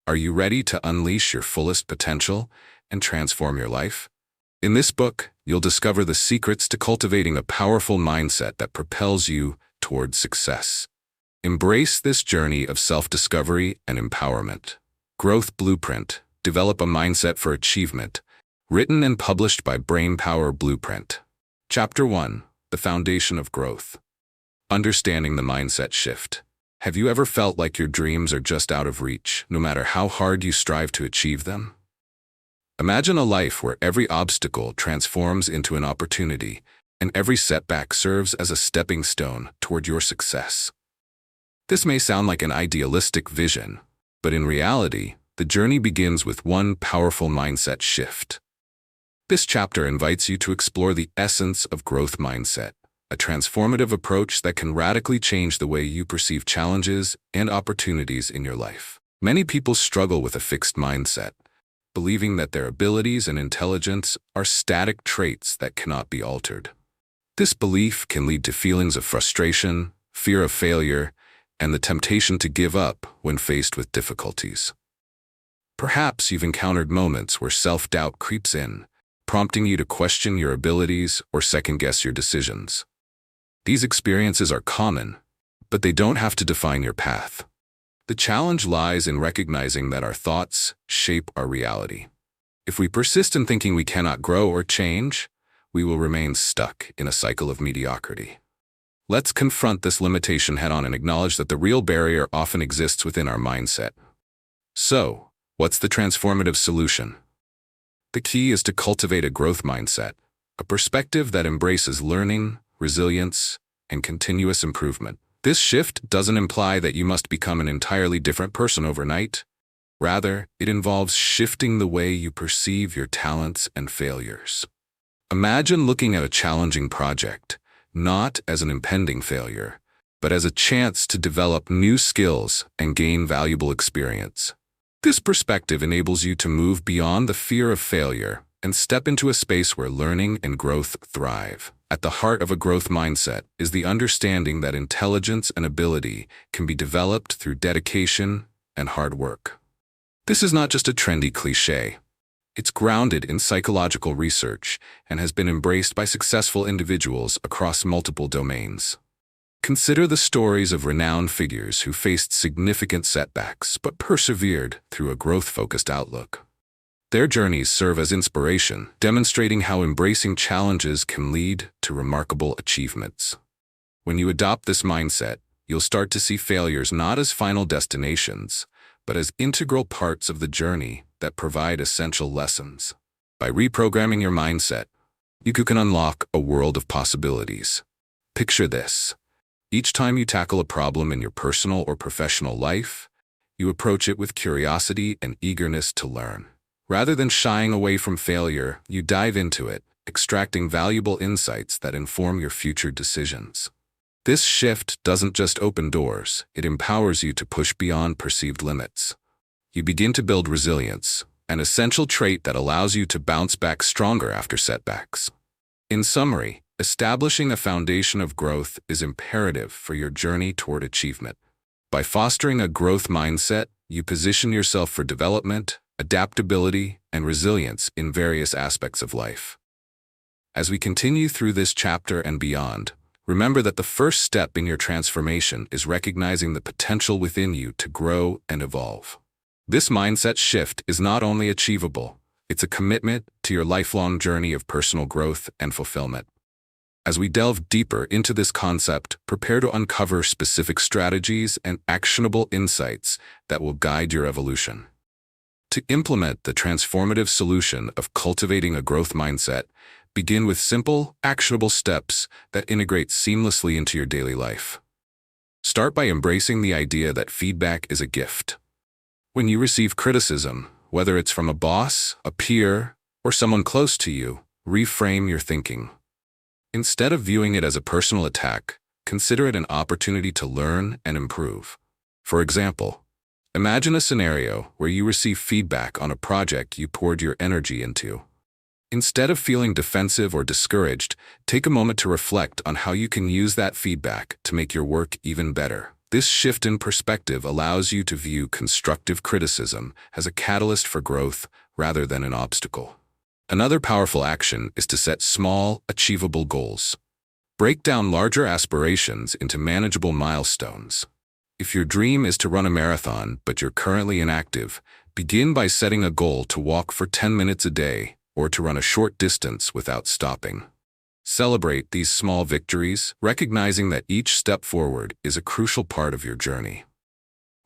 Are you ready to unleash your fullest potential and transform your life? In this book, you'll discover the secrets to cultivating a powerful mindset that propels you toward success. Embrace this journey of self-discovery and empowerment. Growth Blueprint: Develop a Mindset for Achievement. Written and published by Brainpower Blueprint. Chapter 1: The Foundation of Growth. Understanding the Mindset Shift. Have you ever felt like your dreams are just out of reach, no matter how hard you strive to achieve them? Imagine a life where every obstacle transforms into an opportunity, and every setback serves as a stepping stone toward your success. This may sound like an idealistic vision, but in reality, the journey begins with one powerful mindset shift. This chapter invites you to explore the essence of growth mindset, a transformative approach that can radically change the way you perceive challenges and opportunities in your life. Many people struggle with a fixed mindset, believing that their abilities and intelligence are static traits that cannot be altered. This belief can lead to feelings of frustration, fear of failure, and the temptation to give up when faced with difficulties. Perhaps you've encountered moments where self-doubt creeps in, prompting you to question your abilities or second-guess your decisions. These experiences are common, but they don't have to define your path. The challenge lies in recognizing that our thoughts shape our reality. If we persist in thinking we cannot grow or change, we will remain stuck in a cycle of mediocrity. Let's confront this limitation head-on and acknowledge that the real barrier often exists within our mindset. So, what's the transformative solution? The key is to cultivate a growth mindset, a perspective that embraces learning, resilience, and continuous improvement. This shift doesn't imply that you must become an entirely different person overnight. Rather, it involves shifting the way you perceive your talents and failures. Imagine looking at a challenging project, not as an impending failure, but as a chance to develop new skills and gain valuable experience. This perspective enables you to move beyond the fear of failure and step into a space where learning and growth thrive. At the heart of a growth mindset is the understanding that intelligence and ability can be developed through dedication and hard work. This is not just a trendy cliché. It's grounded in psychological research and has been embraced by successful individuals across multiple domains. Consider the stories of renowned figures who faced significant setbacks but persevered through a growth-focused outlook. Their journeys serve as inspiration, demonstrating how embracing challenges can lead to remarkable achievements. When you adopt this mindset, you'll start to see failures not as final destinations, but as integral parts of the journey that provide essential lessons. By reprogramming your mindset, you can unlock a world of possibilities. Picture this. Each time you tackle a problem in your personal or professional life, you approach it with curiosity and eagerness to learn. Rather than shying away from failure, you dive into it, extracting valuable insights that inform your future decisions. This shift doesn't just open doors, it empowers you to push beyond perceived limits. You begin to build resilience, an essential trait that allows you to bounce back stronger after setbacks. In summary, establishing a foundation of growth is imperative for your journey toward achievement. By fostering a growth mindset, you position yourself for development, adaptability, and resilience in various aspects of life. As we continue through this chapter and beyond, remember that the first step in your transformation is recognizing the potential within you to grow and evolve. This mindset shift is not only achievable, it's a commitment to your lifelong journey of personal growth and fulfillment. As we delve deeper into this concept, prepare to uncover specific strategies and actionable insights that will guide your evolution. To implement the transformative solution of cultivating a growth mindset, begin with simple, actionable steps that integrate seamlessly into your daily life. Start by embracing the idea that feedback is a gift. When you receive criticism, whether it's from a boss, a peer, or someone close to you, reframe your thinking. Instead of viewing it as a personal attack, consider it an opportunity to learn and improve. For example, imagine a scenario where you receive feedback on a project you poured your energy into. Instead of feeling defensive or discouraged, take a moment to reflect on how you can use that feedback to make your work even better. This shift in perspective allows you to view constructive criticism as a catalyst for growth rather than an obstacle. Another powerful action is to set small, achievable goals. Break down larger aspirations into manageable milestones. If your dream is to run a marathon but you're currently inactive, begin by setting a goal to walk for 10 minutes a day or to run a short distance without stopping. Celebrate these small victories, recognizing that each step forward is a crucial part of your journey.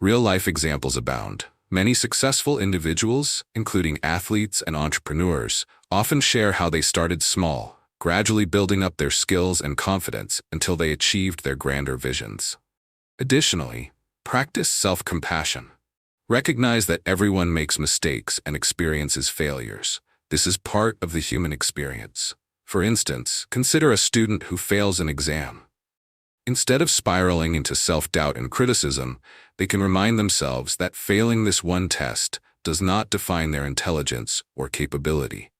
Real-life examples abound. Many successful individuals, including athletes and entrepreneurs, often share how they started small, gradually building up their skills and confidence until they achieved their grander visions. Additionally, practice self-compassion. Recognize that everyone makes mistakes and experiences failures. This is part of the human experience. For instance, consider a student who fails an exam. Instead of spiraling into self-doubt and criticism, they can remind themselves that failing this one test does not define their intelligence or capability.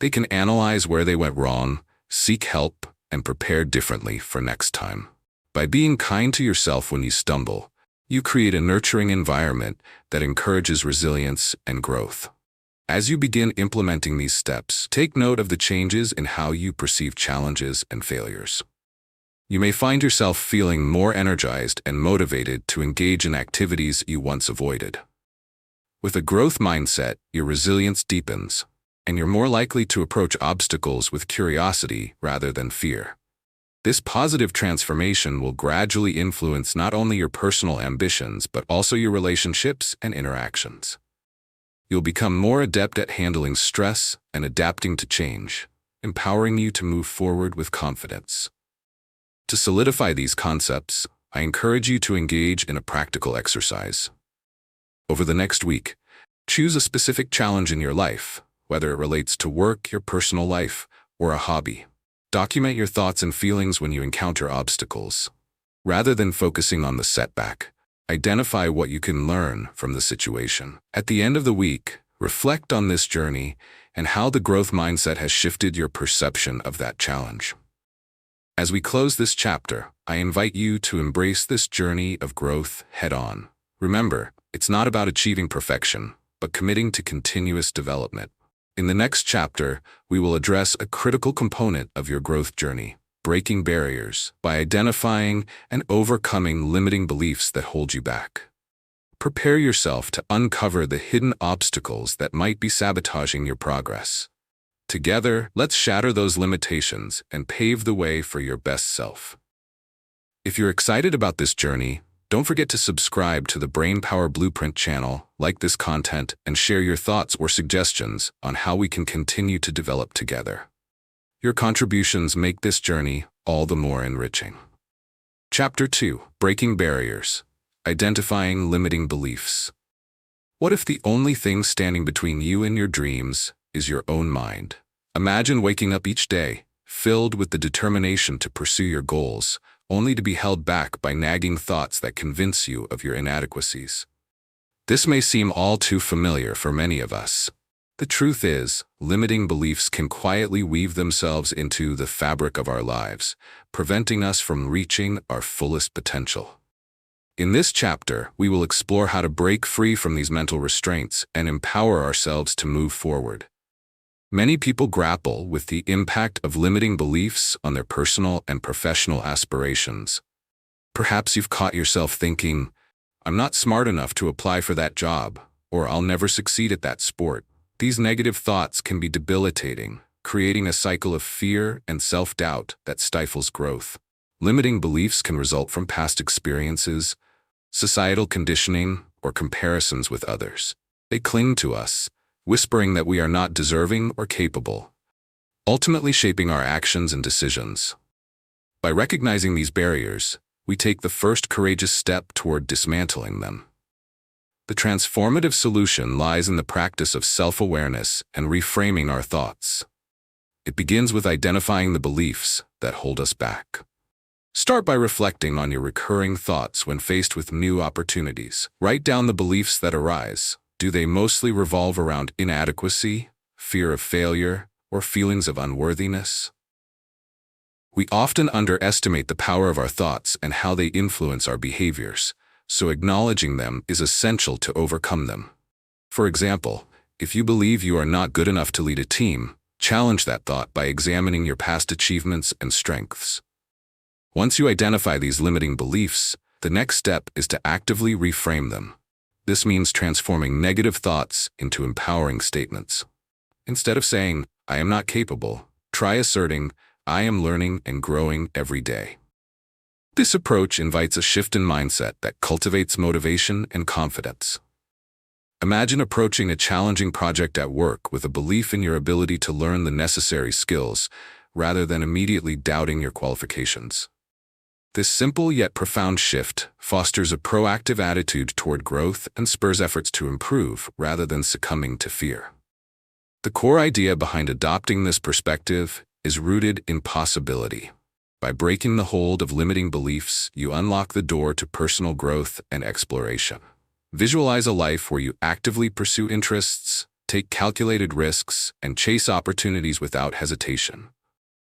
They can analyze where they went wrong, seek help, and prepare differently for next time. By being kind to yourself when you stumble, you create a nurturing environment that encourages resilience and growth. As you begin implementing these steps, take note of the changes in how you perceive challenges and failures. You may find yourself feeling more energized and motivated to engage in activities you once avoided. With a growth mindset, your resilience deepens, and you're more likely to approach obstacles with curiosity rather than fear. This positive transformation will gradually influence not only your personal ambitions but also your relationships and interactions. You'll become more adept at handling stress and adapting to change, empowering you to move forward with confidence. To solidify these concepts, I encourage you to engage in a practical exercise. Over the next week, choose a specific challenge in your life, whether it relates to work, your personal life, or a hobby. Document your thoughts and feelings when you encounter obstacles. Rather than focusing on the setback, identify what you can learn from the situation. At the end of the week, reflect on this journey and how the growth mindset has shifted your perception of that challenge. As we close this chapter, I invite you to embrace this journey of growth head-on. Remember, it's not about achieving perfection, but committing to continuous development. In the next chapter, we will address a critical component of your growth journey, breaking barriers, by identifying and overcoming limiting beliefs that hold you back. Prepare yourself to uncover the hidden obstacles that might be sabotaging your progress. Together, let's shatter those limitations and pave the way for your best self. If you're excited about this journey, don't forget to subscribe to the Brainpower Blueprint channel, like this content, and share your thoughts or suggestions on how we can continue to develop together. Your contributions make this journey all the more enriching. Chapter 2: Breaking Barriers. Identifying Limiting Beliefs. What if the only thing standing between you and your dreams is your own mind? Imagine waking up each day, filled with the determination to pursue your goals, only to be held back by nagging thoughts that convince you of your inadequacies. This may seem all too familiar for many of us. The truth is, limiting beliefs can quietly weave themselves into the fabric of our lives, preventing us from reaching our fullest potential. In this chapter, we will explore how to break free from these mental restraints and empower ourselves to move forward. Many people grapple with the impact of limiting beliefs on their personal and professional aspirations. Perhaps you've caught yourself thinking, "I'm not smart enough to apply for that job," or "I'll never succeed at that sport." These negative thoughts can be debilitating, creating a cycle of fear and self-doubt that stifles growth. Limiting beliefs can result from past experiences, societal conditioning, or comparisons with others. They cling to us, whispering that we are not deserving or capable, ultimately shaping our actions and decisions. By recognizing these barriers, we take the first courageous step toward dismantling them. The transformative solution lies in the practice of self-awareness and reframing our thoughts. It begins with identifying the beliefs that hold us back. Start by reflecting on your recurring thoughts when faced with new opportunities. Write down the beliefs that arise. Do they mostly revolve around inadequacy, fear of failure, or feelings of unworthiness? We often underestimate the power of our thoughts and how they influence our behaviors, so acknowledging them is essential to overcome them. For example, if you believe you are not good enough to lead a team, challenge that thought by examining your past achievements and strengths. Once you identify these limiting beliefs, the next step is to actively reframe them. This means transforming negative thoughts into empowering statements. Instead of saying, "I am not capable," try asserting, "I am learning and growing every day." This approach invites a shift in mindset that cultivates motivation and confidence. Imagine approaching a challenging project at work with a belief in your ability to learn the necessary skills, rather than immediately doubting your qualifications. This simple yet profound shift fosters a proactive attitude toward growth and spurs efforts to improve rather than succumbing to fear. The core idea behind adopting this perspective is rooted in possibility. By breaking the hold of limiting beliefs, you unlock the door to personal growth and exploration. Visualize a life where you actively pursue interests, take calculated risks, and chase opportunities without hesitation.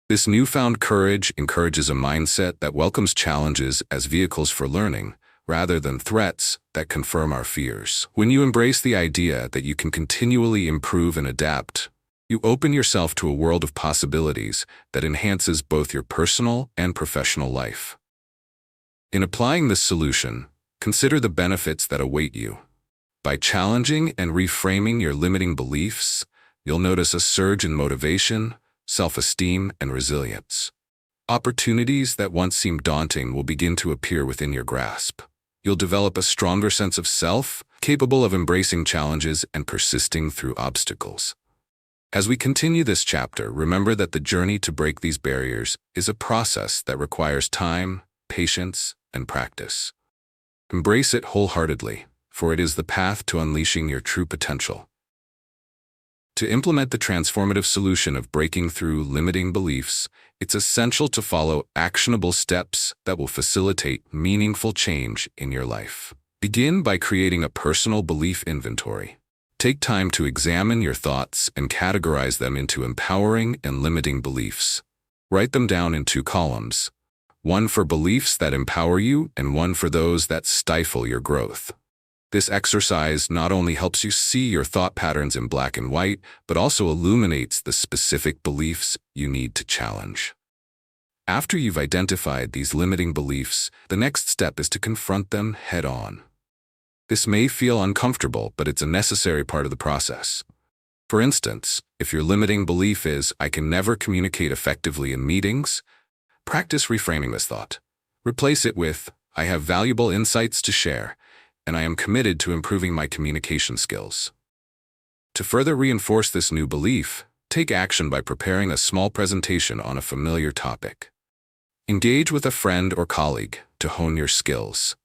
This newfound courage encourages a mindset that welcomes challenges as vehicles for learning, rather than threats that confirm our fears. When you embrace the idea that you can continually improve and adapt, you open yourself to a world of possibilities that enhances both your personal and professional life. In applying this solution, consider the benefits that await you. By challenging and reframing your limiting beliefs, you'll notice a surge in motivation, self-esteem, and resilience. Opportunities that once seemed daunting will begin to appear within your grasp. You'll develop a stronger sense of self, capable of embracing challenges and persisting through obstacles. As we continue this chapter, remember that the journey to break these barriers is a process that requires time, patience, and practice. Embrace it wholeheartedly, for it is the path to unleashing your true potential. To implement the transformative solution of breaking through limiting beliefs, it's essential to follow actionable steps that will facilitate meaningful change in your life. Begin by creating a personal belief inventory. Take time to examine your thoughts and categorize them into empowering and limiting beliefs. Write them down in 2 columns, one for beliefs that empower you and one for those that stifle your growth. This exercise not only helps you see your thought patterns in black and white, but also illuminates the specific beliefs you need to challenge. After you've identified these limiting beliefs, the next step is to confront them head-on. This may feel uncomfortable, but it's a necessary part of the process. For instance, if your limiting belief is, "I can never communicate effectively in meetings," practice reframing this thought. Replace it with, "I have valuable insights to share, and I am committed to improving my communication skills." To further reinforce this new belief, take action by preparing a small presentation on a familiar topic. Engage with a friend or colleague to hone your skills.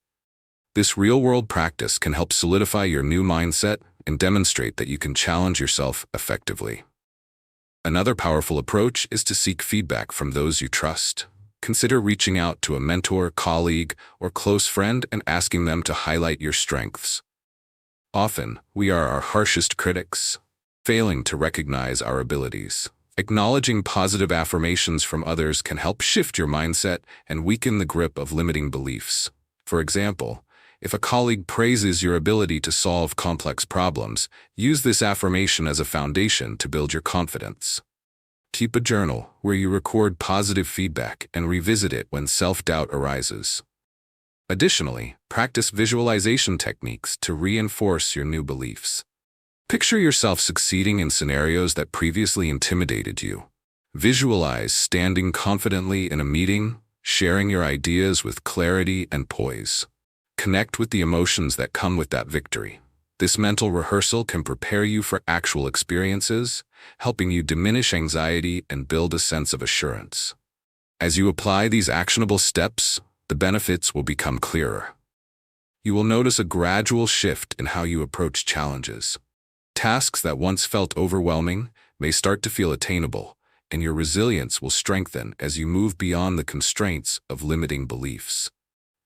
This real-world practice can help solidify your new mindset and demonstrate that you can challenge yourself effectively. Another powerful approach is to seek feedback from those you trust. Consider reaching out to a mentor, colleague, or close friend and asking them to highlight your strengths. Often, we are our harshest critics, failing to recognize our abilities. Acknowledging positive affirmations from others can help shift your mindset and weaken the grip of limiting beliefs. For example, if a colleague praises your ability to solve complex problems, use this affirmation as a foundation to build your confidence. Keep a journal where you record positive feedback and revisit it when self-doubt arises. Additionally, practice visualization techniques to reinforce your new beliefs. Picture yourself succeeding in scenarios that previously intimidated you. Visualize standing confidently in a meeting, sharing your ideas with clarity and poise. Connect with the emotions that come with that victory. This mental rehearsal can prepare you for actual experiences, helping you diminish anxiety and build a sense of assurance. As you apply these actionable steps, the benefits will become clearer. You will notice a gradual shift in how you approach challenges. Tasks that once felt overwhelming may start to feel attainable, and your resilience will strengthen as you move beyond the constraints of limiting beliefs.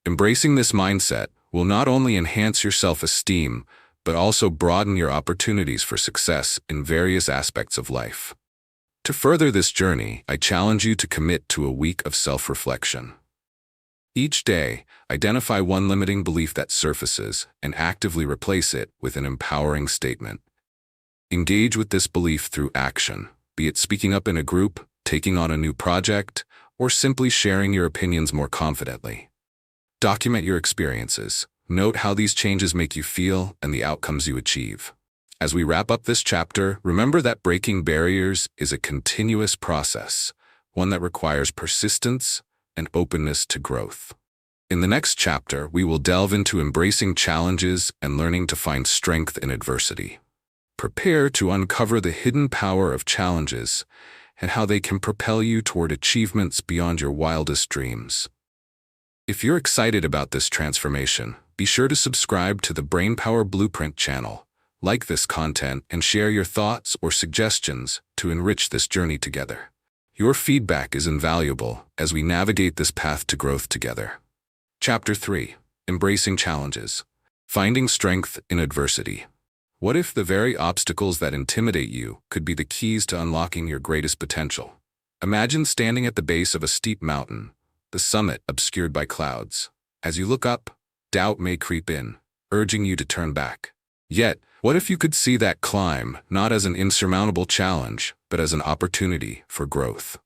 Embracing this mindset will not only enhance your self-esteem, but also broaden your opportunities for success in various aspects of life. To further this journey, I challenge you to commit to a week of self-reflection. Each day, identify one limiting belief that surfaces and actively replace it with an empowering statement. Engage with this belief through action, be it speaking up in a group, taking on a new project, or simply sharing your opinions more confidently. Document your experiences. Note how these changes make you feel and the outcomes you achieve. As we wrap up this chapter, remember that breaking barriers is a continuous process, one that requires persistence and openness to growth. In the next chapter, we will delve into embracing challenges and learning to find strength in adversity. Prepare to uncover the hidden power of challenges and how they can propel you toward achievements beyond your wildest dreams. If you're excited about this transformation, be sure to subscribe to the Brainpower Blueprint channel, like this content, and share your thoughts or suggestions to enrich this journey together. Your feedback is invaluable as we navigate this path to growth together. Chapter 3. Embracing Challenges. Finding Strength in Adversity. What if the very obstacles that intimidate you could be the keys to unlocking your greatest potential? Imagine standing at the base of a steep mountain, the summit obscured by clouds. As you look up, doubt may creep in, urging you to turn back. Yet, what if you could see that climb not as an insurmountable challenge, but as an opportunity for growth?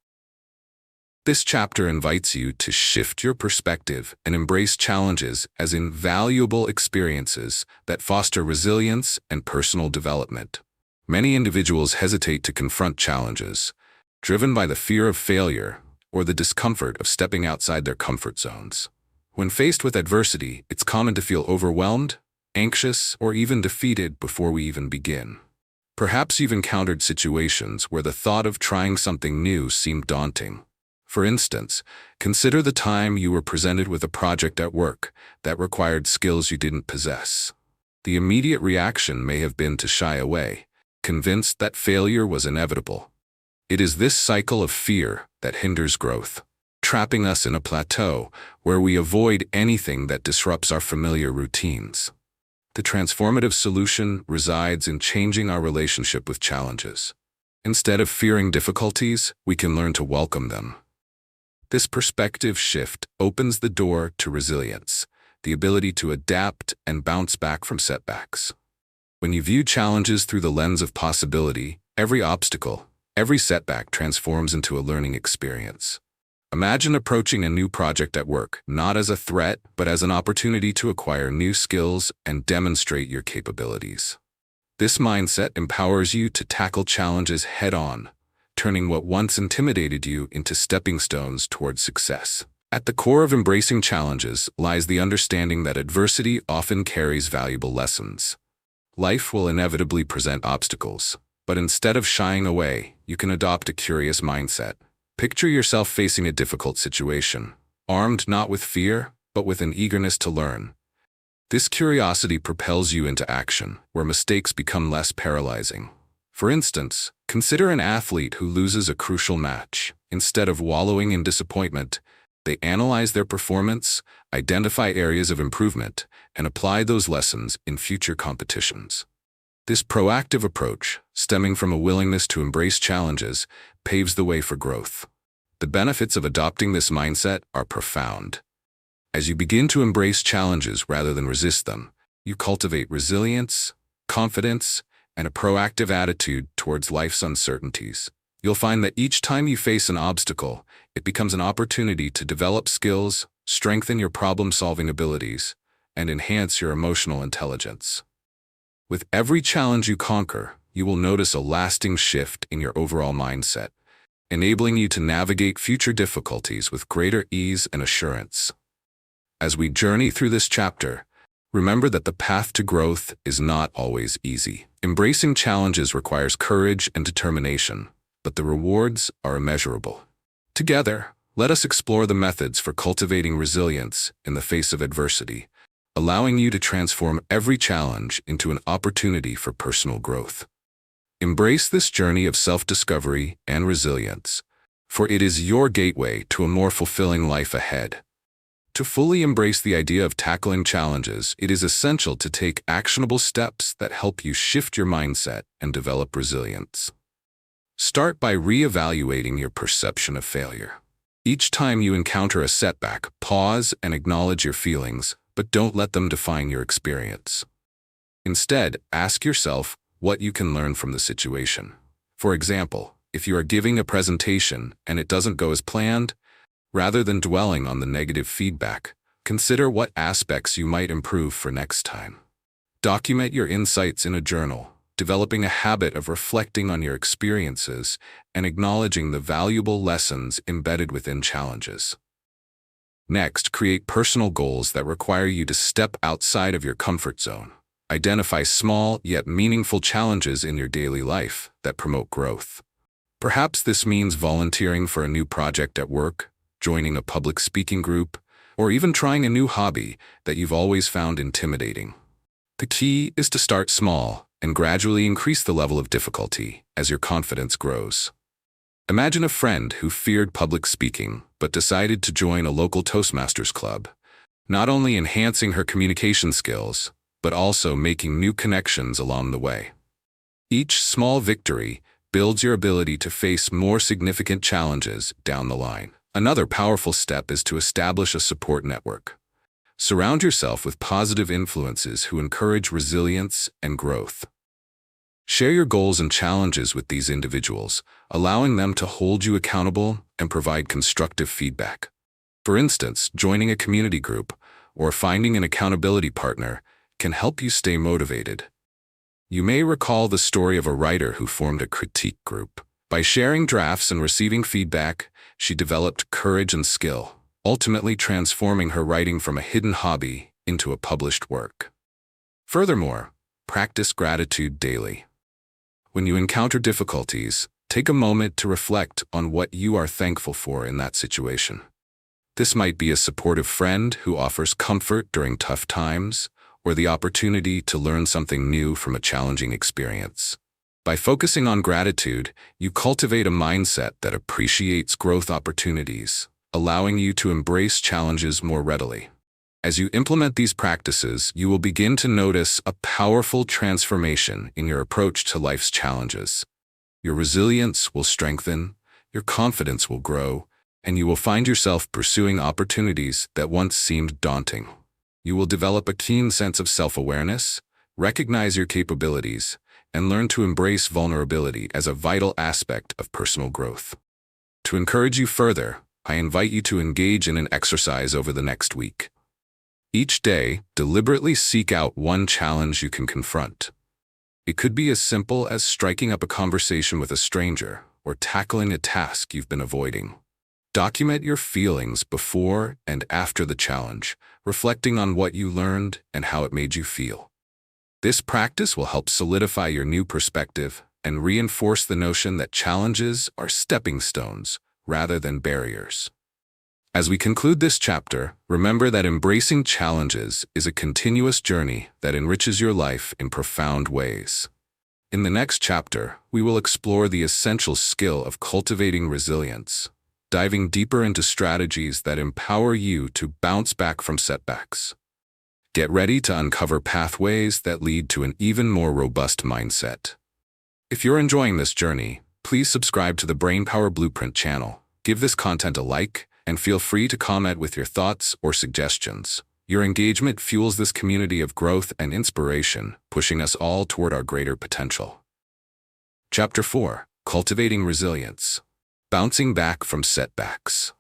This chapter invites you to shift your perspective and embrace challenges as invaluable experiences that foster resilience and personal development. Many individuals hesitate to confront challenges, driven by the fear of failure or the discomfort of stepping outside their comfort zones. When faced with adversity, it's common to feel overwhelmed, anxious, or even defeated before we even begin. Perhaps you've encountered situations where the thought of trying something new seemed daunting. For instance, consider the time you were presented with a project at work that required skills you didn't possess. The immediate reaction may have been to shy away, convinced that failure was inevitable. It is this cycle of fear that hinders growth, trapping us in a plateau where we avoid anything that disrupts our familiar routines. The transformative solution resides in changing our relationship with challenges. Instead of fearing difficulties, we can learn to welcome them. This perspective shift opens the door to resilience, the ability to adapt and bounce back from setbacks. When you view challenges through the lens of possibility, every obstacle, every setback transforms into a learning experience. Imagine approaching a new project at work, not as a threat, but as an opportunity to acquire new skills and demonstrate your capabilities. This mindset empowers you to tackle challenges head-on, turning what once intimidated you into stepping stones towards success. At the core of embracing challenges lies the understanding that adversity often carries valuable lessons. Life will inevitably present obstacles, but instead of shying away, you can adopt a curious mindset. Picture yourself facing a difficult situation, armed not with fear, but with an eagerness to learn. This curiosity propels you into action, where mistakes become less paralyzing. For instance, consider an athlete who loses a crucial match. Instead of wallowing in disappointment, they analyze their performance, identify areas of improvement, and apply those lessons in future competitions. This proactive approach, stemming from a willingness to embrace challenges, paves the way for growth. The benefits of adopting this mindset are profound. As you begin to embrace challenges rather than resist them, you cultivate resilience, confidence, and a proactive attitude towards life's uncertainties. You'll find that each time you face an obstacle, it becomes an opportunity to develop skills, strengthen your problem-solving abilities, and enhance your emotional intelligence. With every challenge you conquer, you will notice a lasting shift in your overall mindset, enabling you to navigate future difficulties with greater ease and assurance. As we journey through this chapter, remember that the path to growth is not always easy. Embracing challenges requires courage and determination, but the rewards are immeasurable. Together, let us explore the methods for cultivating resilience in the face of adversity, allowing you to transform every challenge into an opportunity for personal growth. Embrace this journey of self-discovery and resilience, for it is your gateway to a more fulfilling life ahead. To fully embrace the idea of tackling challenges, it is essential to take actionable steps that help you shift your mindset and develop resilience. Start by reevaluating your perception of failure. Each time you encounter a setback, pause and acknowledge your feelings, but don't let them define your experience. Instead, ask yourself what you can learn from the situation. For example, if you are giving a presentation and it doesn't go as planned, rather than dwelling on the negative feedback, consider what aspects you might improve for next time. Document your insights in a journal, developing a habit of reflecting on your experiences and acknowledging the valuable lessons embedded within challenges. Next, create personal goals that require you to step outside of your comfort zone. Identify small yet meaningful challenges in your daily life that promote growth. Perhaps this means volunteering for a new project at work, joining a public speaking group, or even trying a new hobby that you've always found intimidating. The key is to start small and gradually increase the level of difficulty as your confidence grows. Imagine a friend who feared public speaking but decided to join a local Toastmasters club, not only enhancing her communication skills, but also making new connections along the way. Each small victory builds your ability to face more significant challenges down the line. Another powerful step is to establish a support network. Surround yourself with positive influences who encourage resilience and growth. Share your goals and challenges with these individuals, allowing them to hold you accountable and provide constructive feedback. For instance, joining a community group or finding an accountability partner can help you stay motivated. You may recall the story of a writer who formed a critique group. By sharing drafts and receiving feedback, she developed courage and skill, ultimately transforming her writing from a hidden hobby into a published work. Furthermore, practice gratitude daily. When you encounter difficulties, take a moment to reflect on what you are thankful for in that situation. This might be a supportive friend who offers comfort during tough times, or the opportunity to learn something new from a challenging experience. By focusing on gratitude, you cultivate a mindset that appreciates growth opportunities, allowing you to embrace challenges more readily. As you implement these practices, you will begin to notice a powerful transformation in your approach to life's challenges. Your resilience will strengthen, your confidence will grow, and you will find yourself pursuing opportunities that once seemed daunting. You will develop a keen sense of self-awareness, recognize your capabilities, and learn to embrace vulnerability as a vital aspect of personal growth. To encourage you further, I invite you to engage in an exercise over the next week. Each day, deliberately seek out one challenge you can confront. It could be as simple as striking up a conversation with a stranger or tackling a task you've been avoiding. Document your feelings before and after the challenge, reflecting on what you learned and how it made you feel. This practice will help solidify your new perspective and reinforce the notion that challenges are stepping stones rather than barriers. As we conclude this chapter, remember that embracing challenges is a continuous journey that enriches your life in profound ways. In the next chapter, we will explore the essential skill of cultivating resilience, diving deeper into strategies that empower you to bounce back from setbacks. Get ready to uncover pathways that lead to an even more robust mindset. If you're enjoying this journey, please subscribe to the Brainpower Blueprint channel, give this content a like, and feel free to comment with your thoughts or suggestions. Your engagement fuels this community of growth and inspiration, pushing us all toward our greater potential. Chapter 4: Cultivating Resilience. Bouncing back from setbacks.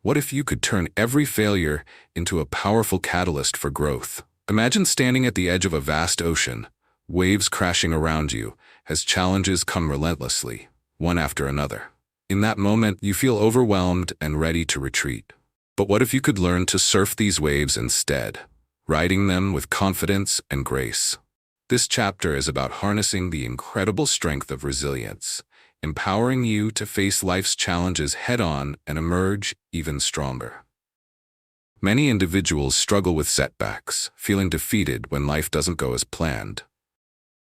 What if you could turn every failure into a powerful catalyst for growth? Imagine standing at the edge of a vast ocean, waves crashing around you as challenges come relentlessly, one after another. In that moment, you feel overwhelmed and ready to retreat. But what if you could learn to surf these waves instead, riding them with confidence and grace? This chapter is about harnessing the incredible strength of resilience, empowering you to face life's challenges head-on and emerge even stronger. Many individuals struggle with setbacks, feeling defeated when life doesn't go as planned.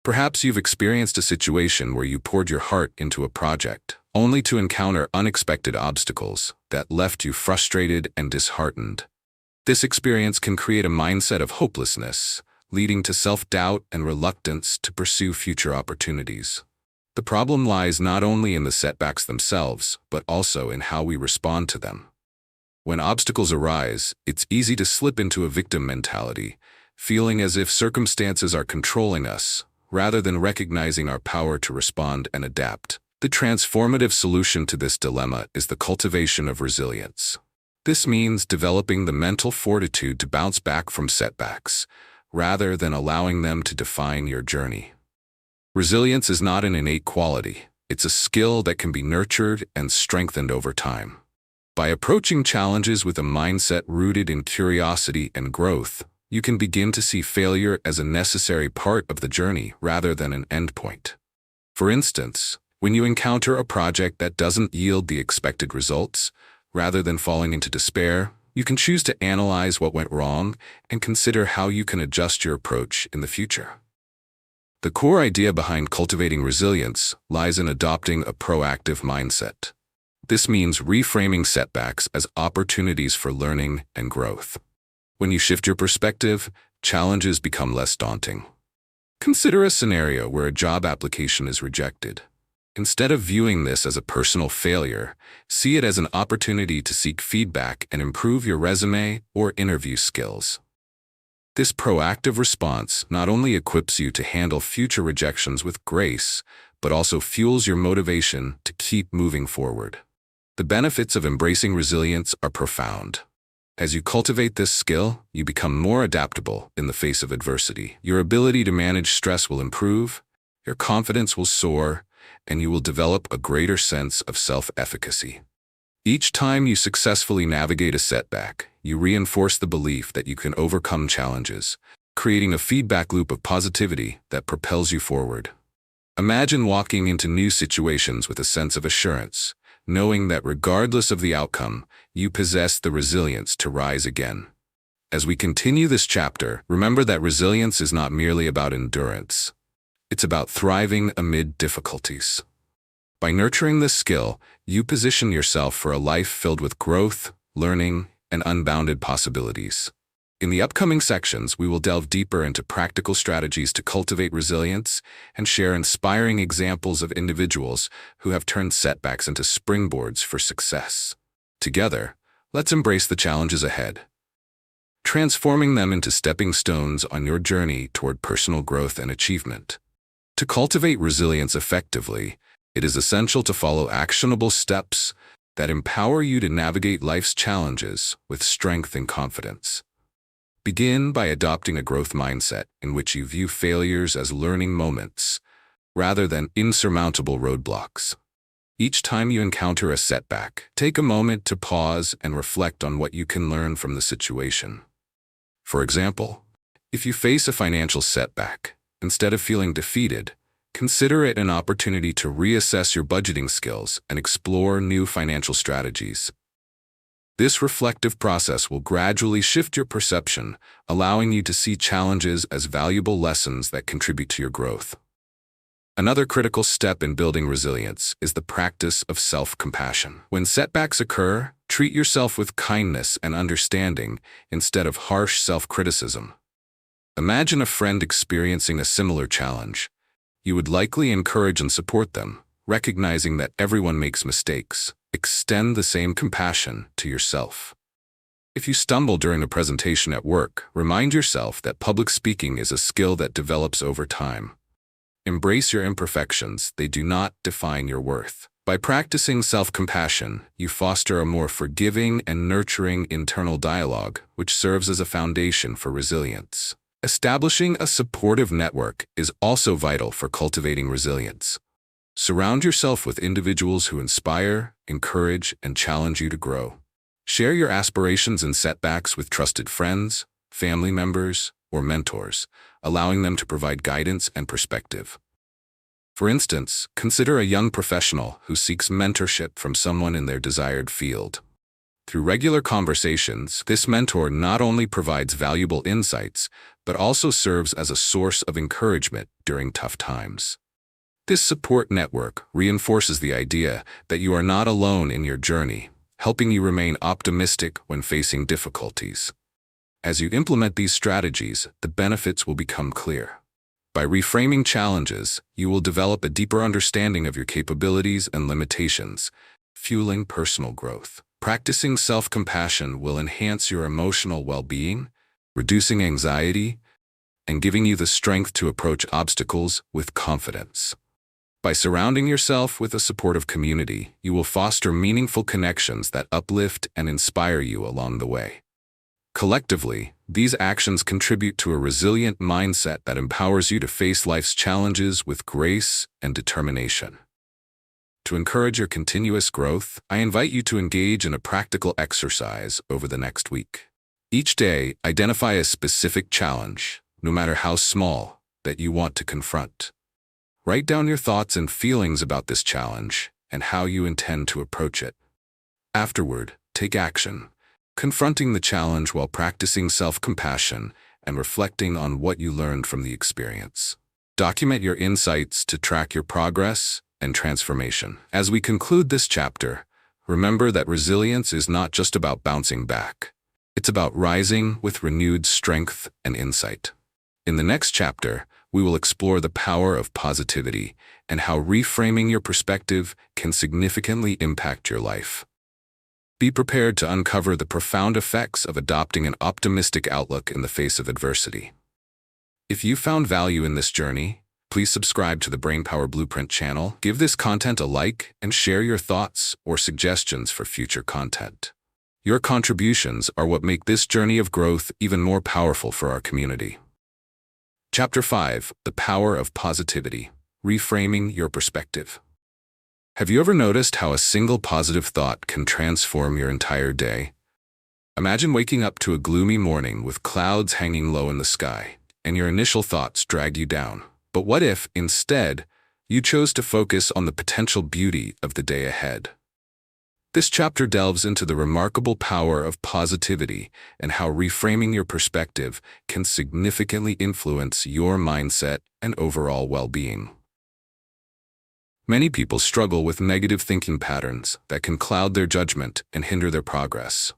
Perhaps you've experienced a situation where you poured your heart into a project, only to encounter unexpected obstacles that left you frustrated and disheartened. This experience can create a mindset of hopelessness, leading to self-doubt and reluctance to pursue future opportunities. The problem lies not only in the setbacks themselves, but also in how we respond to them. When obstacles arise, it's easy to slip into a victim mentality, feeling as if circumstances are controlling us, rather than recognizing our power to respond and adapt. The transformative solution to this dilemma is the cultivation of resilience. This means developing the mental fortitude to bounce back from setbacks, rather than allowing them to define your journey. Resilience is not an innate quality. It's a skill that can be nurtured and strengthened over time. By approaching challenges with a mindset rooted in curiosity and growth, you can begin to see failure as a necessary part of the journey rather than an endpoint. For instance, when you encounter a project that doesn't yield the expected results, rather than falling into despair, you can choose to analyze what went wrong and consider how you can adjust your approach in the future. The core idea behind cultivating resilience lies in adopting a proactive mindset. This means reframing setbacks as opportunities for learning and growth. When you shift your perspective, challenges become less daunting. Consider a scenario where a job application is rejected. Instead of viewing this as a personal failure, see it as an opportunity to seek feedback and improve your resume or interview skills. This proactive response not only equips you to handle future rejections with grace, but also fuels your motivation to keep moving forward. The benefits of embracing resilience are profound. As you cultivate this skill, you become more adaptable in the face of adversity. Your ability to manage stress will improve, your confidence will soar, and you will develop a greater sense of self-efficacy. Each time you successfully navigate a setback, you reinforce the belief that you can overcome challenges, creating a feedback loop of positivity that propels you forward. Imagine walking into new situations with a sense of assurance, knowing that regardless of the outcome, you possess the resilience to rise again. As we continue this chapter, remember that resilience is not merely about endurance. It's about thriving amid difficulties. By nurturing this skill, you position yourself for a life filled with growth, learning, and unbounded possibilities. In the upcoming sections, we will delve deeper into practical strategies to cultivate resilience and share inspiring examples of individuals who have turned setbacks into springboards for success. Together, let's embrace the challenges ahead, transforming them into stepping stones on your journey toward personal growth and achievement. To cultivate resilience effectively, it is essential to follow actionable steps that empower you to navigate life's challenges with strength and confidence. Begin by adopting a growth mindset in which you view failures as learning moments, rather than insurmountable roadblocks. Each time you encounter a setback, take a moment to pause and reflect on what you can learn from the situation. For example, if you face a financial setback, instead of feeling defeated, consider it an opportunity to reassess your budgeting skills and explore new financial strategies. This reflective process will gradually shift your perception, allowing you to see challenges as valuable lessons that contribute to your growth. Another critical step in building resilience is the practice of self-compassion. When setbacks occur, treat yourself with kindness and understanding instead of harsh self-criticism. Imagine a friend experiencing a similar challenge. You would likely encourage and support them, recognizing that everyone makes mistakes. Extend the same compassion to yourself. If you stumble during a presentation at work, remind yourself that public speaking is a skill that develops over time. Embrace your imperfections; they do not define your worth. By practicing self-compassion, you foster a more forgiving and nurturing internal dialogue, which serves as a foundation for resilience. Establishing a supportive network is also vital for cultivating resilience. Surround yourself with individuals who inspire, encourage, and challenge you to grow. Share your aspirations and setbacks with trusted friends, family members, or mentors, allowing them to provide guidance and perspective. For instance, consider a young professional who seeks mentorship from someone in their desired field. Through regular conversations, this mentor not only provides valuable insights, but also serves as a source of encouragement during tough times. This support network reinforces the idea that you are not alone in your journey, helping you remain optimistic when facing difficulties. As you implement these strategies, the benefits will become clear. By reframing challenges, you will develop a deeper understanding of your capabilities and limitations, fueling personal growth. Practicing self-compassion will enhance your emotional well-being, reducing anxiety, and giving you the strength to approach obstacles with confidence. By surrounding yourself with a supportive community, you will foster meaningful connections that uplift and inspire you along the way. Collectively, these actions contribute to a resilient mindset that empowers you to face life's challenges with grace and determination. To encourage your continuous growth, I invite you to engage in a practical exercise over the next week. Each day, identify a specific challenge, no matter how small, that you want to confront. Write down your thoughts and feelings about this challenge and how you intend to approach it. Afterward, take action, confronting the challenge while practicing self-compassion and reflecting on what you learned from the experience. Document your insights to track your progress and transformation. As we conclude this chapter, remember that resilience is not just about bouncing back. It's about rising with renewed strength and insight. In the next chapter, we will explore the power of positivity and how reframing your perspective can significantly impact your life. Be prepared to uncover the profound effects of adopting an optimistic outlook in the face of adversity. If you found value in this journey, please subscribe to the Brainpower Blueprint channel, give this content a like, and share your thoughts or suggestions for future content. Your contributions are what make this journey of growth even more powerful for our community. Chapter 5: The Power of Positivity, Reframing Your Perspective. Have you ever noticed how a single positive thought can transform your entire day? Imagine waking up to a gloomy morning with clouds hanging low in the sky, and your initial thoughts drag you down. But what if, instead, you chose to focus on the potential beauty of the day ahead? This chapter delves into the remarkable power of positivity and how reframing your perspective can significantly influence your mindset and overall well-being. Many people struggle with negative thinking patterns that can cloud their judgment and hinder their progress.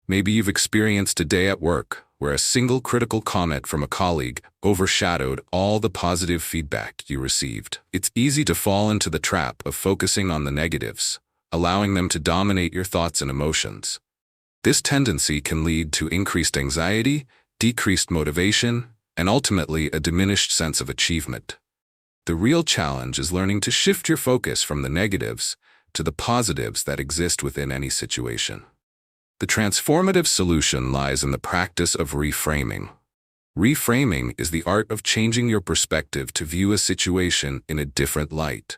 Maybe you've experienced a day at work where a single critical comment from a colleague overshadowed all the positive feedback you received. It's easy to fall into the trap of focusing on the negatives, allowing them to dominate your thoughts and emotions. This tendency can lead to increased anxiety, decreased motivation, and ultimately a diminished sense of achievement. The real challenge is learning to shift your focus from the negatives to the positives that exist within any situation. The transformative solution lies in the practice of reframing. Reframing is the art of changing your perspective to view a situation in a different light,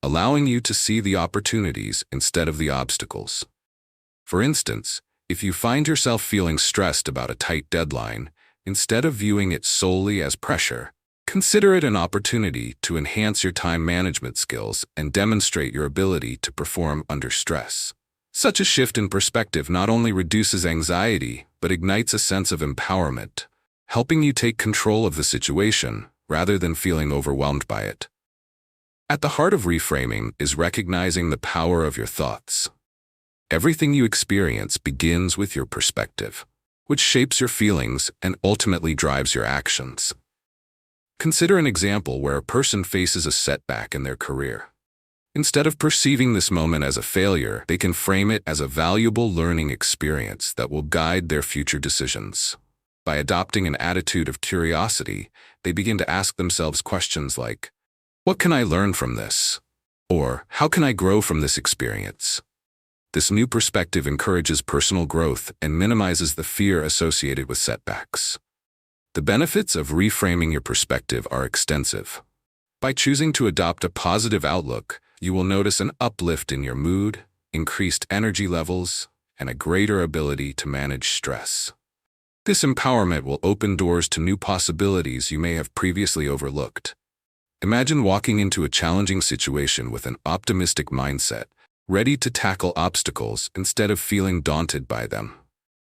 allowing you to see the opportunities instead of the obstacles. For instance, if you find yourself feeling stressed about a tight deadline, instead of viewing it solely as pressure, consider it an opportunity to enhance your time management skills and demonstrate your ability to perform under stress. Such a shift in perspective not only reduces anxiety, but ignites a sense of empowerment, helping you take control of the situation rather than feeling overwhelmed by it. At the heart of reframing is recognizing the power of your thoughts. Everything you experience begins with your perspective, which shapes your feelings and ultimately drives your actions. Consider an example where a person faces a setback in their career. Instead of perceiving this moment as a failure, they can frame it as a valuable learning experience that will guide their future decisions. By adopting an attitude of curiosity, they begin to ask themselves questions like, "What can I learn from this?" Or, "How can I grow from this experience?" This new perspective encourages personal growth and minimizes the fear associated with setbacks. The benefits of reframing your perspective are extensive. By choosing to adopt a positive outlook, you will notice an uplift in your mood, increased energy levels, and a greater ability to manage stress. This empowerment will open doors to new possibilities you may have previously overlooked. Imagine walking into a challenging situation with an optimistic mindset, ready to tackle obstacles instead of feeling daunted by them.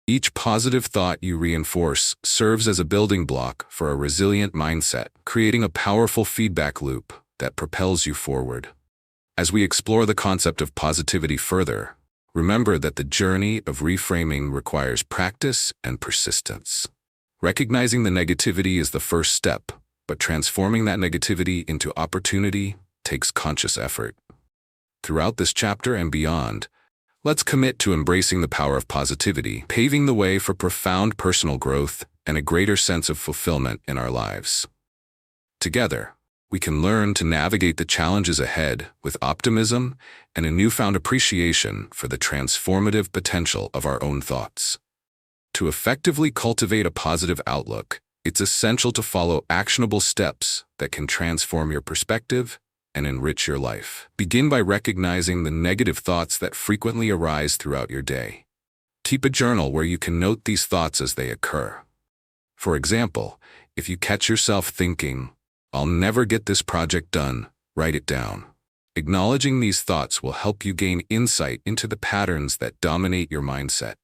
Each positive thought you reinforce serves as a building block for a resilient mindset, creating a powerful feedback loop that propels you forward. As we explore the concept of positivity further, remember that the journey of reframing requires practice and persistence. Recognizing the negativity is the first step, but transforming that negativity into opportunity takes conscious effort. Throughout this chapter and beyond, let's commit to embracing the power of positivity, paving the way for profound personal growth and a greater sense of fulfillment in our lives. Together, we can learn to navigate the challenges ahead with optimism and a newfound appreciation for the transformative potential of our own thoughts. To effectively cultivate a positive outlook, it's essential to follow actionable steps that can transform your perspective and enrich your life. Begin by recognizing the negative thoughts that frequently arise throughout your day. Keep a journal where you can note these thoughts as they occur. For example, if you catch yourself thinking, "I'll never get this project done," write it down. Acknowledging these thoughts will help you gain insight into the patterns that dominate your mindset.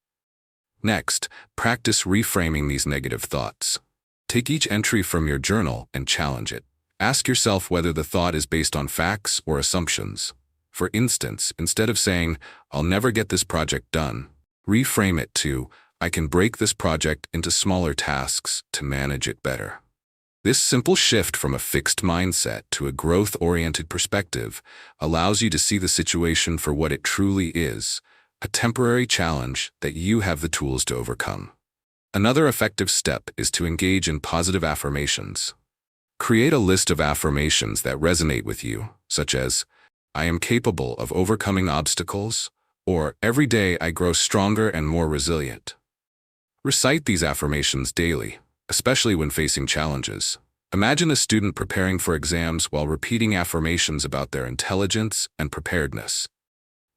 Next, practice reframing these negative thoughts. Take each entry from your journal and challenge it. Ask yourself whether the thought is based on facts or assumptions. For instance, instead of saying, "I'll never get this project done," reframe it to, "I can break this project into smaller tasks to manage it better." This simple shift from a fixed mindset to a growth-oriented perspective allows you to see the situation for what it truly is, a temporary challenge that you have the tools to overcome. Another effective step is to engage in positive affirmations. Create a list of affirmations that resonate with you, such as, "I am capable of overcoming obstacles," or "Every day I grow stronger and more resilient." Recite these affirmations daily, especially when facing challenges. Imagine a student preparing for exams while repeating affirmations about their intelligence and preparedness.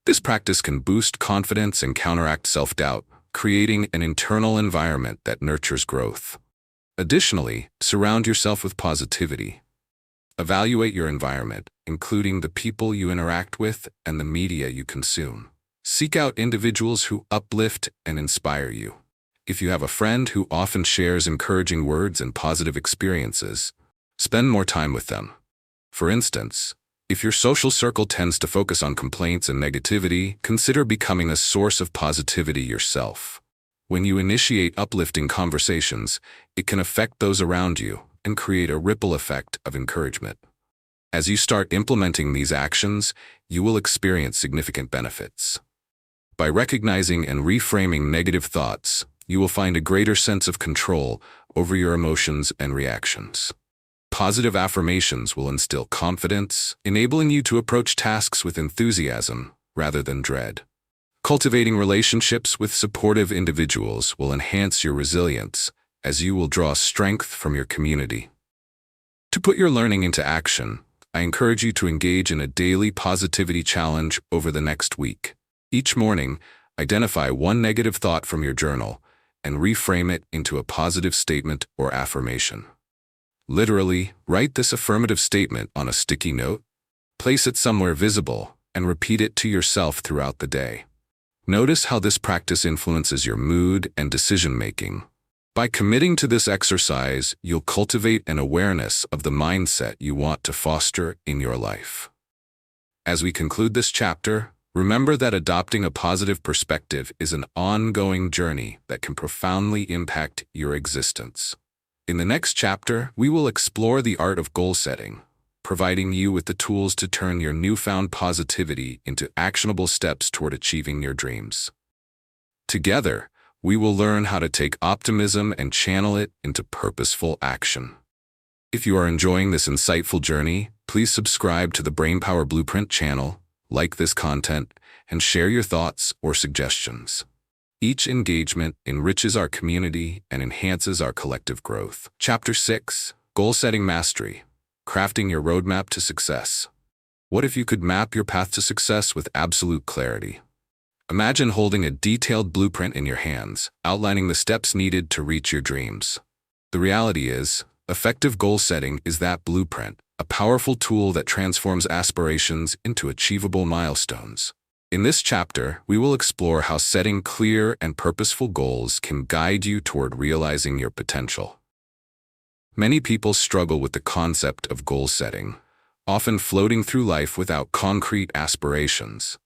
This practice can boost confidence and counteract self-doubt, creating an internal environment that nurtures growth. Additionally, surround yourself with positivity. Evaluate your environment, including the people you interact with and the media you consume. Seek out individuals who uplift and inspire you. If you have a friend who often shares encouraging words and positive experiences, spend more time with them. For instance, if your social circle tends to focus on complaints and negativity, consider becoming a source of positivity yourself. When you initiate uplifting conversations, it can affect those around you and create a ripple effect of encouragement. As you start implementing these actions, you will experience significant benefits. By recognizing and reframing negative thoughts, you will find a greater sense of control over your emotions and reactions. Positive affirmations will instill confidence, enabling you to approach tasks with enthusiasm rather than dread. Cultivating relationships with supportive individuals will enhance your resilience, as you will draw strength from your community. To put your learning into action, I encourage you to engage in a daily positivity challenge over the next week. Each morning, identify one negative thought from your journal and reframe it into a positive statement or affirmation. Literally, write this affirmative statement on a sticky note, place it somewhere visible, and repeat it to yourself throughout the day. Notice how this practice influences your mood and decision-making. By committing to this exercise, you'll cultivate an awareness of the mindset you want to foster in your life. As we conclude this chapter, remember that adopting a positive perspective is an ongoing journey that can profoundly impact your existence. In the next chapter, we will explore the art of goal setting, providing you with the tools to turn your newfound positivity into actionable steps toward achieving your dreams. Together, we will learn how to take optimism and channel it into purposeful action. If you are enjoying this insightful journey, please subscribe to the Brainpower Blueprint channel, like this content, and share your thoughts or suggestions. Each engagement enriches our community and enhances our collective growth. Chapter 6, Goal Setting Mastery, Crafting Your Roadmap to Success. What if you could map your path to success with absolute clarity? Imagine holding a detailed blueprint in your hands, outlining the steps needed to reach your dreams. The reality is, effective goal setting is that blueprint, a powerful tool that transforms aspirations into achievable milestones. In this chapter, we will explore how setting clear and purposeful goals can guide you toward realizing your potential. Many people struggle with the concept of goal setting, often floating through life without concrete aspirations.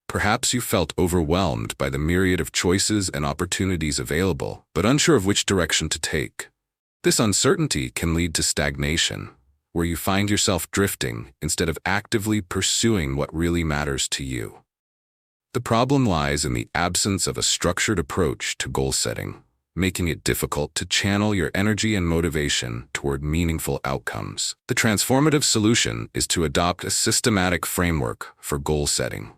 Perhaps you felt overwhelmed by the myriad of choices and opportunities available, but unsure of which direction to take. This uncertainty can lead to stagnation, where you find yourself drifting instead of actively pursuing what really matters to you. The problem lies in the absence of a structured approach to goal setting, making it difficult to channel your energy and motivation toward meaningful outcomes. The transformative solution is to adopt a systematic framework for goal setting.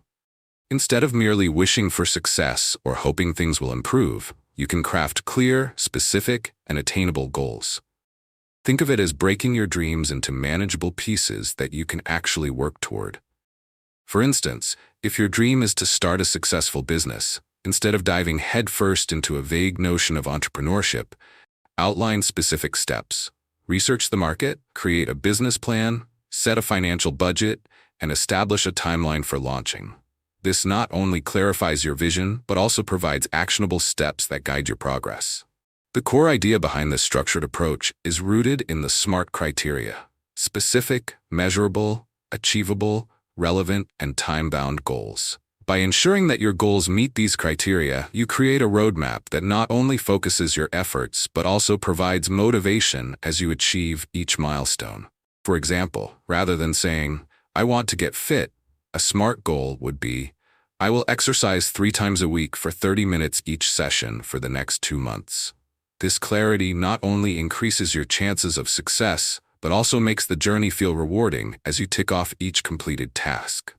Instead of merely wishing for success or hoping things will improve, you can craft clear, specific, and attainable goals. Think of it as breaking your dreams into manageable pieces that you can actually work toward. For instance, if your dream is to start a successful business, instead of diving headfirst into a vague notion of entrepreneurship, outline specific steps. Research the market, create a business plan, set a financial budget, and establish a timeline for launching. This not only clarifies your vision, but also provides actionable steps that guide your progress. The core idea behind this structured approach is rooted in the SMART criteria: specific, measurable, achievable, relevant, and time-bound goals. By ensuring that your goals meet these criteria, you create a roadmap that not only focuses your efforts, but also provides motivation as you achieve each milestone. For example, rather than saying, "I want to get fit," a SMART goal would be, "I will exercise 3 times a week for 30 minutes each session for the next 2 months." This clarity not only increases your chances of success, but also makes the journey feel rewarding as you tick off each completed task.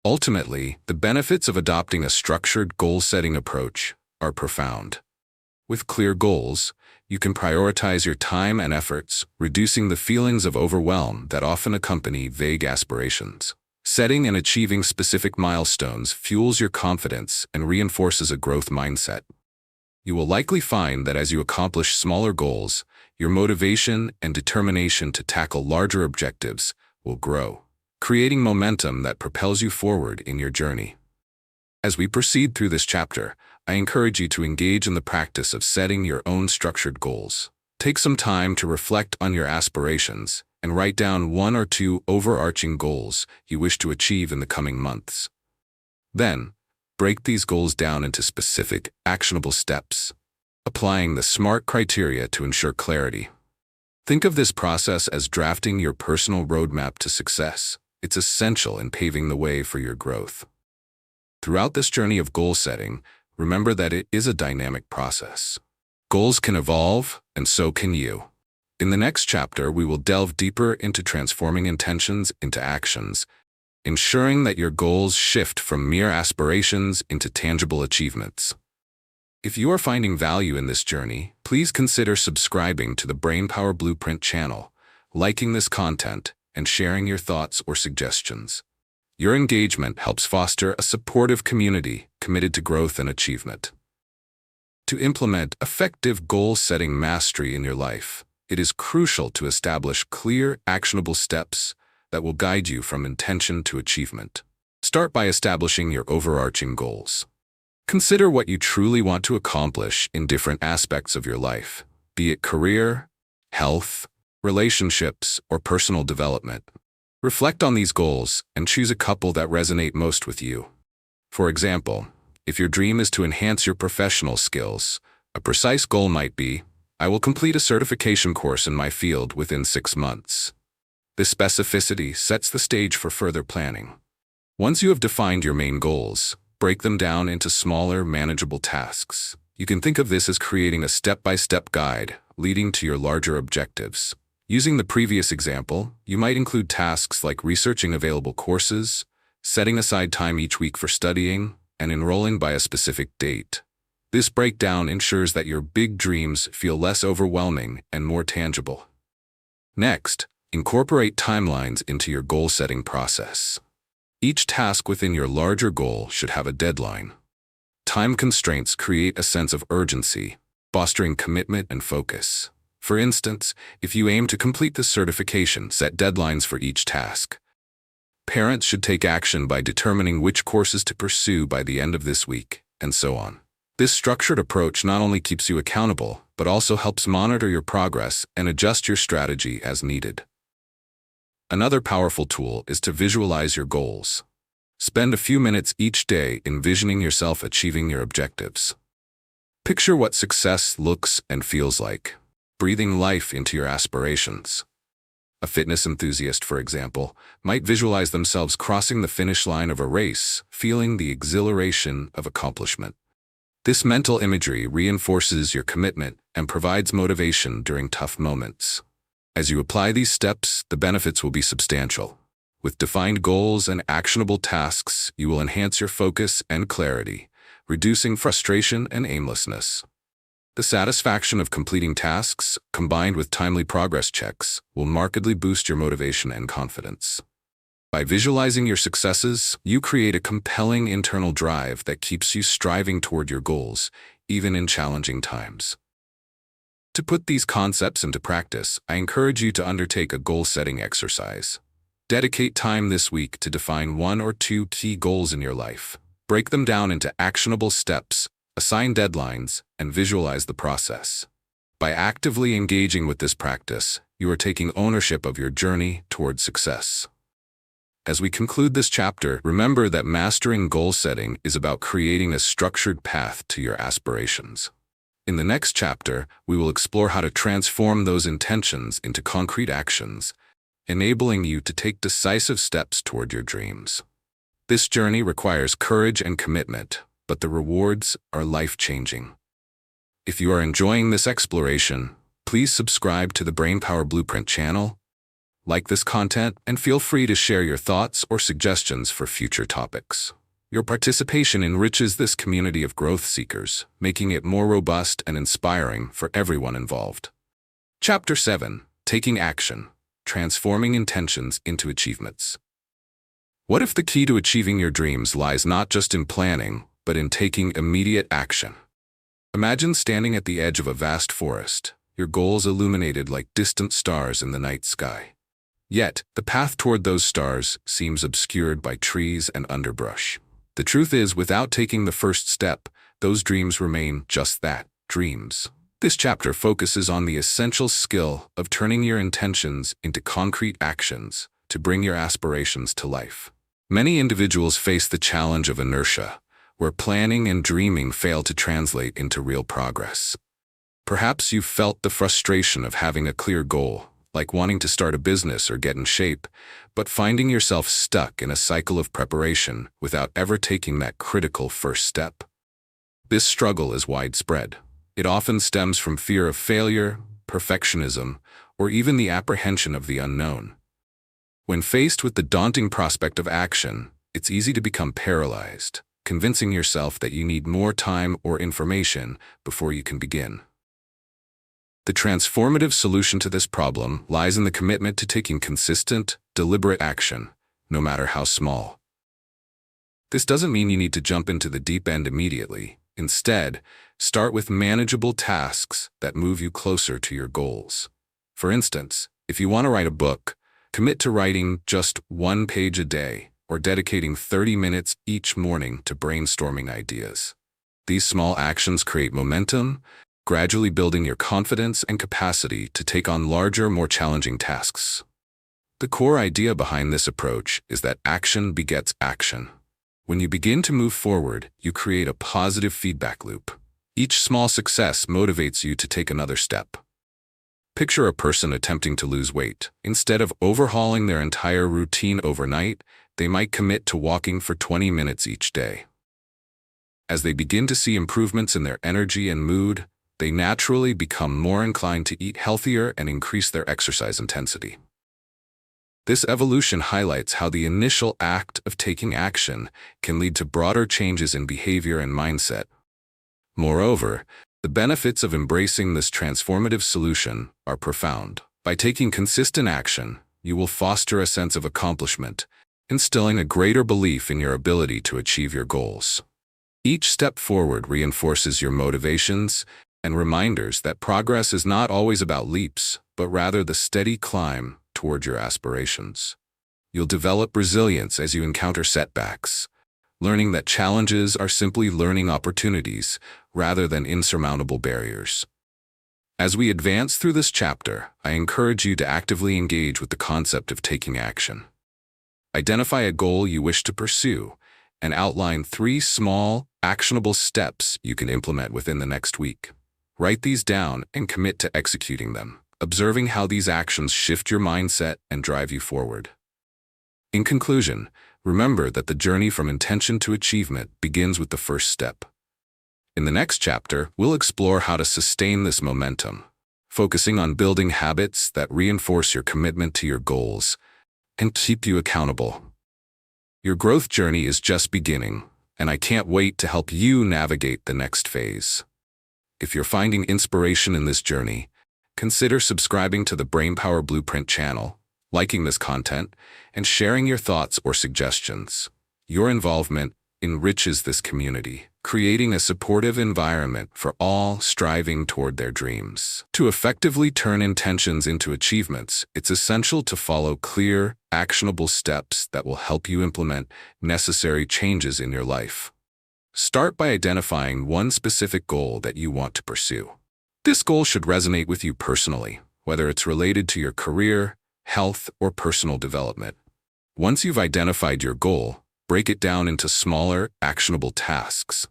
Ultimately, the benefits of adopting a structured goal-setting approach are profound. With clear goals, you can prioritize your time and efforts, reducing the feelings of overwhelm that often accompany vague aspirations. Setting and achieving specific milestones fuels your confidence and reinforces a growth mindset. You will likely find that as you accomplish smaller goals, your motivation and determination to tackle larger objectives will grow, creating momentum that propels you forward in your journey. As we proceed through this chapter, I encourage you to engage in the practice of setting your own structured goals. Take some time to reflect on your aspirations and write down 1 or 2 overarching goals you wish to achieve in the coming months. Then, break these goals down into specific, actionable steps, applying the SMART criteria to ensure clarity. Think of this process as drafting your personal roadmap to success. It's essential in paving the way for your growth. Throughout this journey of goal setting, remember that it is a dynamic process. Goals can evolve, and so can you. In the next chapter, we will delve deeper into transforming intentions into actions, ensuring that your goals shift from mere aspirations into tangible achievements. If you are finding value in this journey, please consider subscribing to the Brainpower Blueprint channel, liking this content, and sharing your thoughts or suggestions. Your engagement helps foster a supportive community committed to growth and achievement. To implement effective goal-setting mastery in your life, it is crucial to establish clear, actionable steps that will guide you from intention to achievement. Start by establishing your overarching goals. Consider what you truly want to accomplish in different aspects of your life, be it career, health, relationships, or personal development. Reflect on these goals and choose a couple that resonate most with you. For example, if your dream is to enhance your professional skills, a precise goal might be, "I will complete a certification course in my field within 6 months." This specificity sets the stage for further planning. Once you have defined your main goals, break them down into smaller, manageable tasks. You can think of this as creating a step-by-step guide leading to your larger objectives. Using the previous example, you might include tasks like researching available courses, setting aside time each week for studying, and enrolling by a specific date. This breakdown ensures that your big dreams feel less overwhelming and more tangible. Next, incorporate timelines into your goal-setting process. Each task within your larger goal should have a deadline. Time constraints create a sense of urgency, fostering commitment and focus. For instance, if you aim to complete the certification, set deadlines for each task. Parents should take action by determining which courses to pursue by the end of this week, and so on. This structured approach not only keeps you accountable, but also helps monitor your progress and adjust your strategy as needed. Another powerful tool is to visualize your goals. Spend a few minutes each day envisioning yourself achieving your objectives. Picture what success looks and feels like. breathing life into your aspirations. A fitness enthusiast, for example, might visualize themselves crossing the finish line of a race, feeling the exhilaration of accomplishment. This mental imagery reinforces your commitment and provides motivation during tough moments. As you apply these steps, the benefits will be substantial. With defined goals and actionable tasks, you will enhance your focus and clarity, reducing frustration and aimlessness. The satisfaction of completing tasks, combined with timely progress checks, will markedly boost your motivation and confidence. By visualizing your successes, you create a compelling internal drive that keeps you striving toward your goals, even in challenging times. To put these concepts into practice, I encourage you to undertake a goal-setting exercise. Dedicate time this week to define 1 or 2 key goals in your life. Break them down into actionable steps, assign deadlines, and visualize the process. By actively engaging with this practice, you are taking ownership of your journey toward success. As we conclude this chapter, remember that mastering goal setting is about creating a structured path to your aspirations. In the next chapter, we will explore how to transform those intentions into concrete actions, enabling you to take decisive steps toward your dreams. This journey requires courage and commitment, but the rewards are life-changing. If you are enjoying this exploration, please subscribe to the Brainpower Blueprint channel, like this content, and feel free to share your thoughts or suggestions for future topics. Your participation enriches this community of growth seekers, making it more robust and inspiring for everyone involved. Chapter 7: Taking Action, Transforming Intentions into Achievements. What if the key to achieving your dreams lies not just in planning, but in taking immediate action? Imagine standing at the edge of a vast forest, your goals illuminated like distant stars in the night sky. Yet, the path toward those stars seems obscured by trees and underbrush. The truth is, without taking the first step, those dreams remain just that, dreams. This chapter focuses on the essential skill of turning your intentions into concrete actions to bring your aspirations to life. Many individuals face the challenge of inertia, where planning and dreaming fail to translate into real progress. Perhaps you've felt the frustration of having a clear goal, like wanting to start a business or get in shape, but finding yourself stuck in a cycle of preparation without ever taking that critical first step. This struggle is widespread. It often stems from fear of failure, perfectionism, or even the apprehension of the unknown. When faced with the daunting prospect of action, it's easy to become paralyzed, convincing yourself that you need more time or information before you can begin. The transformative solution to this problem lies in the commitment to taking consistent, deliberate action, no matter how small. This doesn't mean you need to jump into the deep end immediately. Instead, start with manageable tasks that move you closer to your goals. For instance, if you want to write a book, commit to writing just 1 page a day or dedicating 30 minutes each morning to brainstorming ideas. These small actions create momentum, gradually building your confidence and capacity to take on larger, more challenging tasks. The core idea behind this approach is that action begets action. When you begin to move forward, you create a positive feedback loop. Each small success motivates you to take another step. Picture a person attempting to lose weight. Instead of overhauling their entire routine overnight, they might commit to walking for 20 minutes each day. As they begin to see improvements in their energy and mood, they naturally become more inclined to eat healthier and increase their exercise intensity. This evolution highlights how the initial act of taking action can lead to broader changes in behavior and mindset. Moreover, the benefits of embracing this transformative solution are profound. By taking consistent action, you will foster a sense of accomplishment, instilling a greater belief in your ability to achieve your goals. Each step forward reinforces your motivations and reminders that progress is not always about leaps, but rather the steady climb toward your aspirations. You'll develop resilience as you encounter setbacks, learning that challenges are simply learning opportunities rather than insurmountable barriers. As we advance through this chapter, I encourage you to actively engage with the concept of taking action. Identify a goal you wish to pursue and outline 3 small, actionable steps you can implement within the next week. Write these down and commit to executing them, observing how these actions shift your mindset and drive you forward. In conclusion, remember that the journey from intention to achievement begins with the first step. In the next chapter, we'll explore how to sustain this momentum, focusing on building habits that reinforce your commitment to your goals and keep you accountable. Your growth journey is just beginning, and I can't wait to help you navigate the next phase. If you're finding inspiration in this journey, consider subscribing to the Brainpower Blueprint channel, liking this content, and sharing your thoughts or suggestions. Your involvement enriches this community, creating a supportive environment for all striving toward their dreams. To effectively turn intentions into achievements, it's essential to follow clear, actionable steps that will help you implement necessary changes in your life. Start by identifying one specific goal that you want to pursue. This goal should resonate with you personally, whether it's related to your career, health, or personal development. Once you've identified your goal, break it down into smaller, actionable tasks.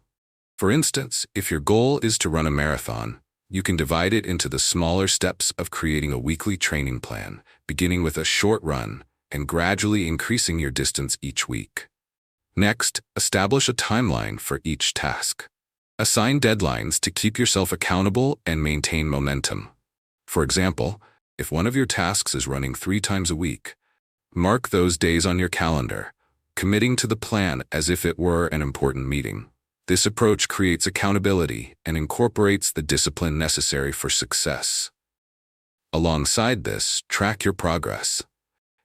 For instance, if your goal is to run a marathon, you can divide it into the smaller steps of creating a weekly training plan, beginning with a short run and gradually increasing your distance each week. Next, establish a timeline for each task. Assign deadlines to keep yourself accountable and maintain momentum. For example, if one of your tasks is running 3 times a week, mark those days on your calendar, committing to the plan as if it were an important meeting. This approach creates accountability and incorporates the discipline necessary for success. Alongside this, track your progress.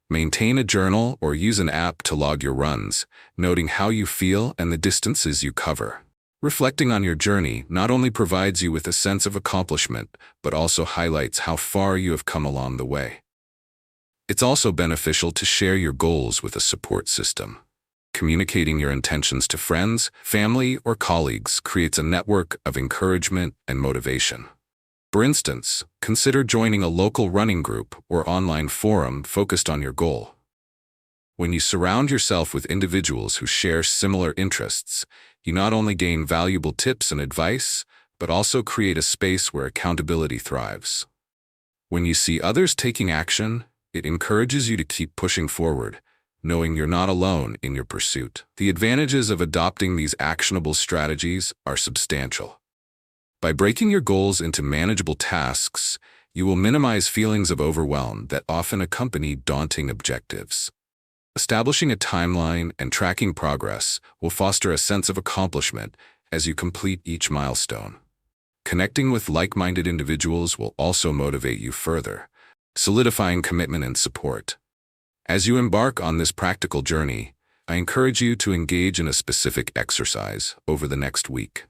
Maintain a journal or use an app to log your runs, noting how you feel and the distances you cover. Reflecting on your journey not only provides you with a sense of accomplishment, but also highlights how far you have come along the way. It's also beneficial to share your goals with a support system. Communicating your intentions to friends, family, or colleagues creates a network of encouragement and motivation. For instance, consider joining a local running group or online forum focused on your goal. When you surround yourself with individuals who share similar interests, you not only gain valuable tips and advice, but also create a space where accountability thrives. When you see others taking action, it encourages you to keep pushing forward, knowing you're not alone in your pursuit. The advantages of adopting these actionable strategies are substantial. By breaking your goals into manageable tasks, you will minimize feelings of overwhelm that often accompany daunting objectives. Establishing a timeline and tracking progress will foster a sense of accomplishment as you complete each milestone. Connecting with like-minded individuals will also motivate you further, solidifying commitment and support. As you embark on this practical journey, I encourage you to engage in a specific exercise over the next week.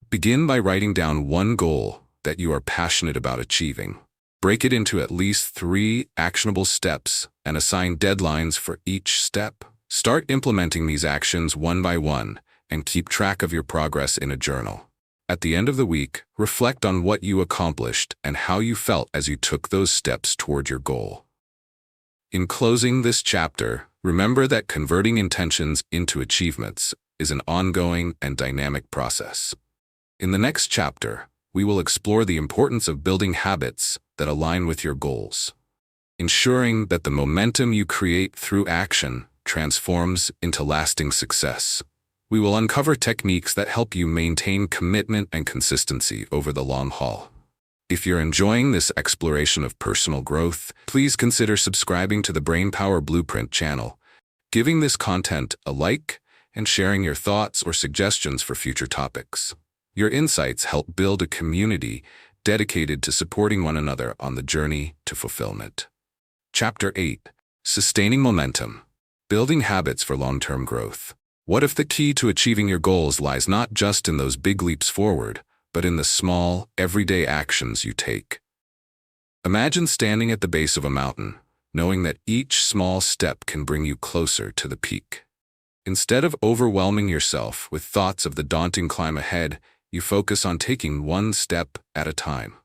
Begin by writing down one goal that you are passionate about achieving. Break it into at least 3 actionable steps and assign deadlines for each step. Start implementing these actions one by one and keep track of your progress in a journal. At the end of the week, reflect on what you accomplished and how you felt as you took those steps toward your goal. In closing this chapter, remember that converting intentions into achievements is an ongoing and dynamic process. In the next chapter, we will explore the importance of building habits that align with your goals, ensuring that the momentum you create through action transforms into lasting success. We will uncover techniques that help you maintain commitment and consistency over the long haul. If you're enjoying this exploration of personal growth, please consider subscribing to the Brainpower Blueprint channel, giving this content a like, and sharing your thoughts or suggestions for future topics. Your insights help build a community dedicated to supporting one another on the journey to fulfillment. Chapter 8. Sustaining Momentum. Building Habits for Long-Term Growth. What if the key to achieving your goals lies not just in those big leaps forward, but in the small, everyday actions you take? Imagine standing at the base of a mountain, knowing that each small step can bring you closer to the peak. Instead of overwhelming yourself with thoughts of the daunting climb ahead, you focus on taking one step at a time.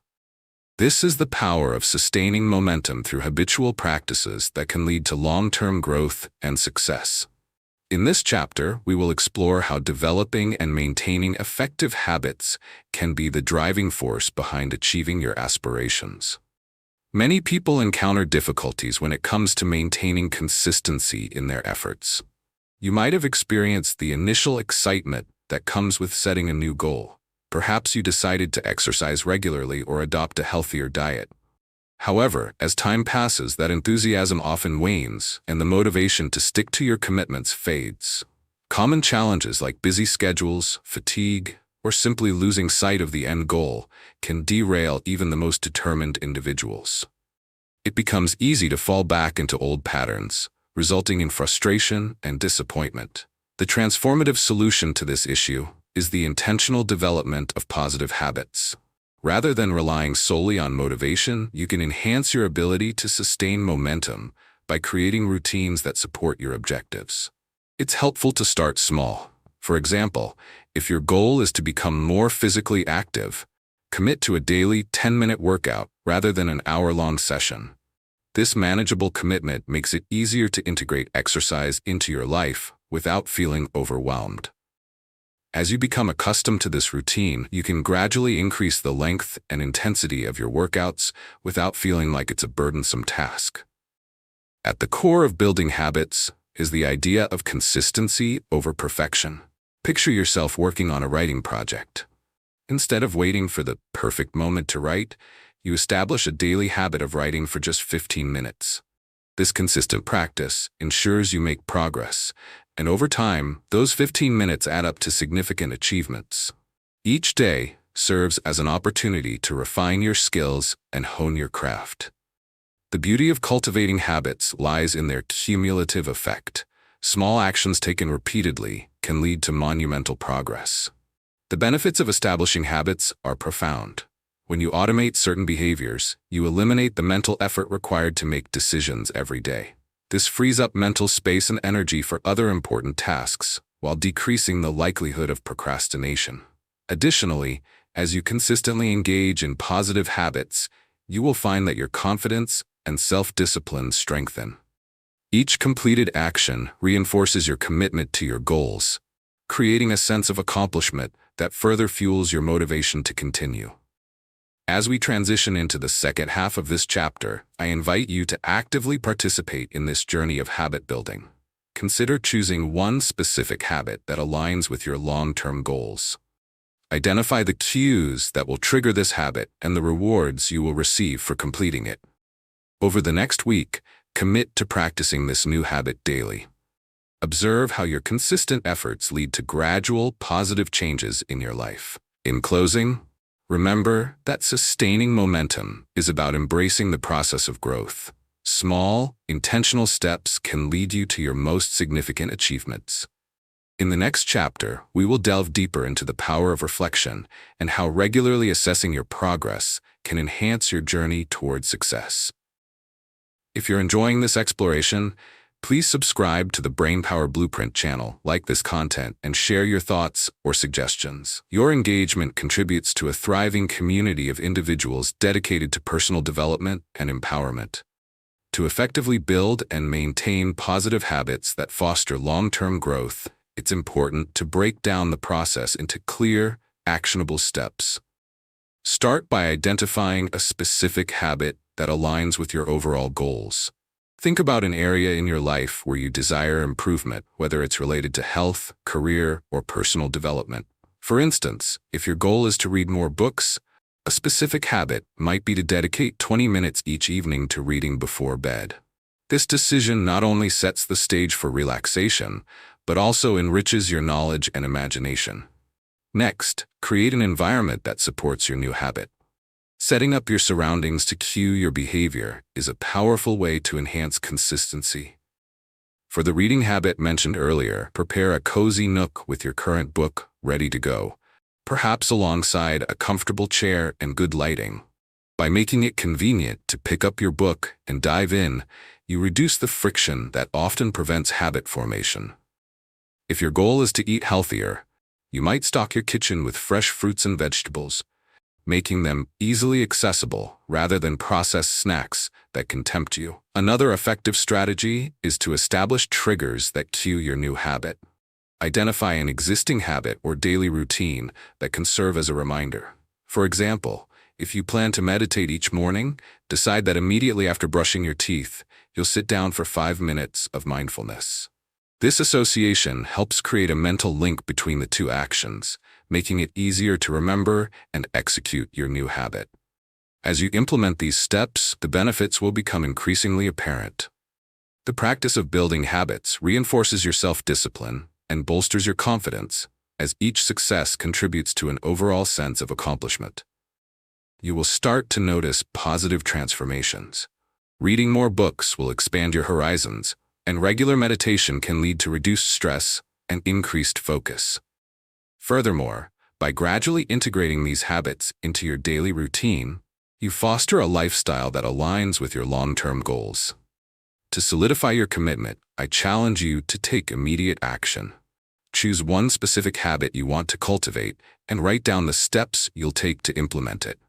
This is the power of sustaining momentum through habitual practices that can lead to long-term growth and success. In this chapter, we will explore how developing and maintaining effective habits can be the driving force behind achieving your aspirations. Many people encounter difficulties when it comes to maintaining consistency in their efforts. You might have experienced the initial excitement that comes with setting a new goal. Perhaps you decided to exercise regularly or adopt a healthier diet. However, as time passes, that enthusiasm often wanes, and the motivation to stick to your commitments fades. Common challenges like busy schedules, fatigue, or simply losing sight of the end goal can derail even the most determined individuals. It becomes easy to fall back into old patterns, resulting in frustration and disappointment. The transformative solution to this issue is the intentional development of positive habits. Rather than relying solely on motivation, you can enhance your ability to sustain momentum by creating routines that support your objectives. It's helpful to start small. For example, if your goal is to become more physically active, commit to a daily 10-minute workout rather than an hour-long session. This manageable commitment makes it easier to integrate exercise into your life without feeling overwhelmed. As you become accustomed to this routine, you can gradually increase the length and intensity of your workouts without feeling like it's a burdensome task. At the core of building habits is the idea of consistency over perfection. Picture yourself working on a writing project. Instead of waiting for the perfect moment to write, you establish a daily habit of writing for just 15 minutes. This consistent practice ensures you make progress, and over time, those 15 minutes add up to significant achievements. Each day serves as an opportunity to refine your skills and hone your craft. The beauty of cultivating habits lies in their cumulative effect. Small actions taken repeatedly can lead to monumental progress. The benefits of establishing habits are profound. When you automate certain behaviors, you eliminate the mental effort required to make decisions every day. This frees up mental space and energy for other important tasks, while decreasing the likelihood of procrastination. Additionally, as you consistently engage in positive habits, you will find that your confidence and self-discipline strengthen. Each completed action reinforces your commitment to your goals, creating a sense of accomplishment that further fuels your motivation to continue. As we transition into the second half of this chapter, I invite you to actively participate in this journey of habit building. Consider choosing one specific habit that aligns with your long-term goals. Identify the cues that will trigger this habit and the rewards you will receive for completing it. Over the next week, commit to practicing this new habit daily. Observe how your consistent efforts lead to gradual, positive changes in your life. In closing, remember that sustaining momentum is about embracing the process of growth. Small, intentional steps can lead you to your most significant achievements. In the next chapter, we will delve deeper into the power of reflection and how regularly assessing your progress can enhance your journey toward success. If you're enjoying this exploration, please subscribe to the Brainpower Blueprint channel, like this content, and share your thoughts or suggestions. Your engagement contributes to a thriving community of individuals dedicated to personal development and empowerment. To effectively build and maintain positive habits that foster long-term growth, it's important to break down the process into clear, actionable steps. Start by identifying a specific habit that aligns with your overall goals. Think about an area in your life where you desire improvement, whether it's related to health, career, or personal development. For instance, if your goal is to read more books, a specific habit might be to dedicate 20 minutes each evening to reading before bed. This decision not only sets the stage for relaxation, but also enriches your knowledge and imagination. Next, create an environment that supports your new habit. Setting up your surroundings to cue your behavior is a powerful way to enhance consistency. For the reading habit mentioned earlier, prepare a cozy nook with your current book ready to go, perhaps alongside a comfortable chair and good lighting. By making it convenient to pick up your book and dive in, you reduce the friction that often prevents habit formation. If your goal is to eat healthier, you might stock your kitchen with fresh fruits and vegetables, making them easily accessible rather than processed snacks that can tempt you. Another effective strategy is to establish triggers that cue your new habit. Identify an existing habit or daily routine that can serve as a reminder. For example, if you plan to meditate each morning, decide that immediately after brushing your teeth, you'll sit down for 5 minutes of mindfulness. This association helps create a mental link between the two actions, making it easier to remember and execute your new habit. As you implement these steps, the benefits will become increasingly apparent. The practice of building habits reinforces your self-discipline and bolsters your confidence, as each success contributes to an overall sense of accomplishment. You will start to notice positive transformations. Reading more books will expand your horizons, and regular meditation can lead to reduced stress and increased focus. Furthermore, by gradually integrating these habits into your daily routine, you foster a lifestyle that aligns with your long-term goals. To solidify your commitment, I challenge you to take immediate action. Choose one specific habit you want to cultivate and write down the steps you'll take to implement it.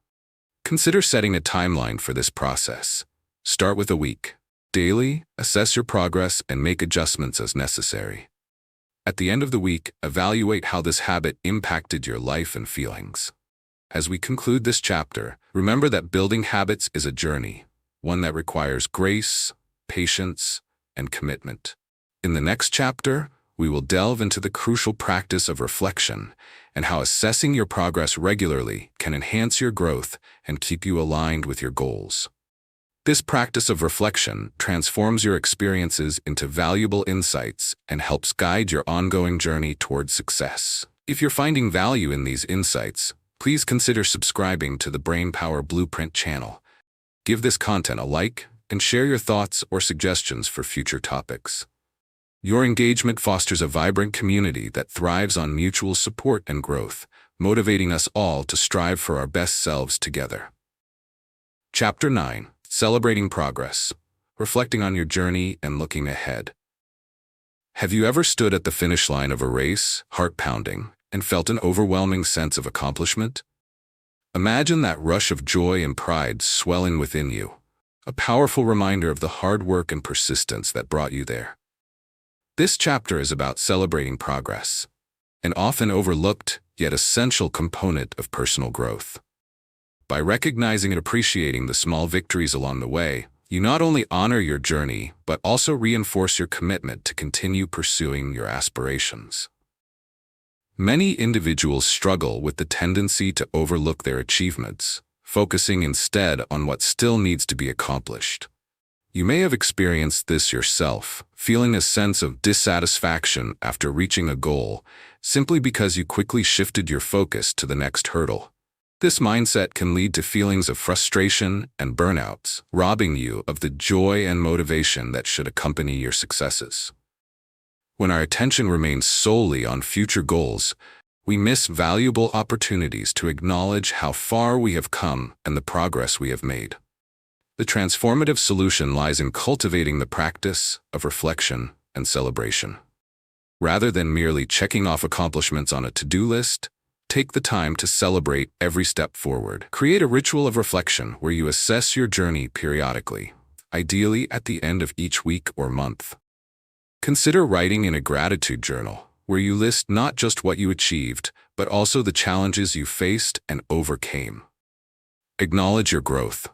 Consider setting a timeline for this process. Start with a week. Daily, assess your progress and make adjustments as necessary. At the end of the week, evaluate how this habit impacted your life and feelings. As we conclude this chapter, remember that building habits is a journey, one that requires grace, patience, and commitment. In the next chapter, we will delve into the crucial practice of reflection and how assessing your progress regularly can enhance your growth and keep you aligned with your goals. This practice of reflection transforms your experiences into valuable insights and helps guide your ongoing journey toward success. If you're finding value in these insights, please consider subscribing to the Brainpower Blueprint channel. Give this content a like and share your thoughts or suggestions for future topics. Your engagement fosters a vibrant community that thrives on mutual support and growth, motivating us all to strive for our best selves together. Chapter 9. Celebrating Progress. Reflecting on your journey and looking ahead. Have you ever stood at the finish line of a race, heart-pounding, and felt an overwhelming sense of accomplishment? Imagine that rush of joy and pride swelling within you, a powerful reminder of the hard work and persistence that brought you there. This chapter is about celebrating progress, an often overlooked yet essential component of personal growth. By recognizing and appreciating the small victories along the way, you not only honor your journey, but also reinforce your commitment to continue pursuing your aspirations. Many individuals struggle with the tendency to overlook their achievements, focusing instead on what still needs to be accomplished. You may have experienced this yourself, feeling a sense of dissatisfaction after reaching a goal, simply because you quickly shifted your focus to the next hurdle. This mindset can lead to feelings of frustration and burnouts, robbing you of the joy and motivation that should accompany your successes. When our attention remains solely on future goals, we miss valuable opportunities to acknowledge how far we have come and the progress we have made. The transformative solution lies in cultivating the practice of reflection and celebration. Rather than merely checking off accomplishments on a to-do list, take the time to celebrate every step forward. Create a ritual of reflection where you assess your journey periodically, ideally at the end of each week or month. Consider writing in a gratitude journal, where you list not just what you achieved, but also the challenges you faced and overcame. Acknowledge your growth.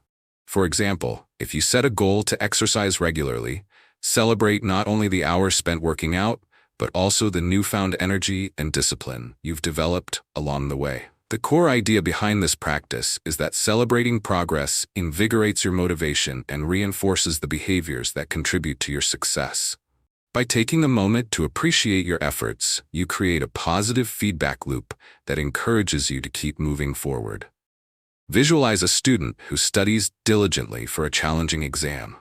For example, if you set a goal to exercise regularly, celebrate not only the hours spent working out, but also the newfound energy and discipline you've developed along the way. The core idea behind this practice is that celebrating progress invigorates your motivation and reinforces the behaviors that contribute to your success. By taking a moment to appreciate your efforts, you create a positive feedback loop that encourages you to keep moving forward. Visualize a student who studies diligently for a challenging exam.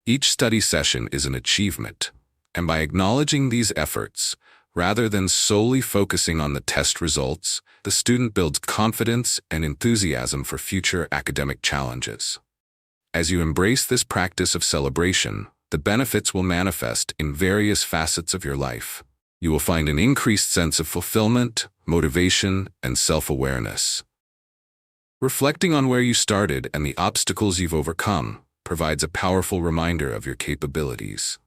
Each study session is an achievement, and by acknowledging these efforts, rather than solely focusing on the test results, the student builds confidence and enthusiasm for future academic challenges. As you embrace this practice of celebration, the benefits will manifest in various facets of your life. You will find an increased sense of fulfillment, motivation, and self-awareness. Reflecting on where you started and the obstacles you've overcome, provides a powerful reminder of your capabilities.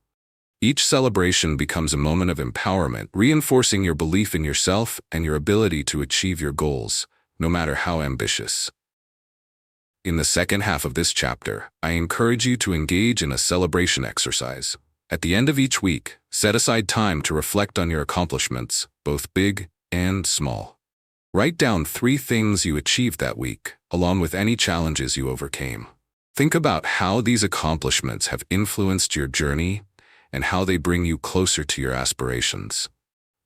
Each celebration becomes a moment of empowerment, reinforcing your belief in yourself and your ability to achieve your goals, no matter how ambitious. In the second half of this chapter, I encourage you to engage in a celebration exercise. At the end of each week, set aside time to reflect on your accomplishments, both big and small. Write down 3 things you achieved that week, along with any challenges you overcame. Think about how these accomplishments have influenced your journey and how they bring you closer to your aspirations.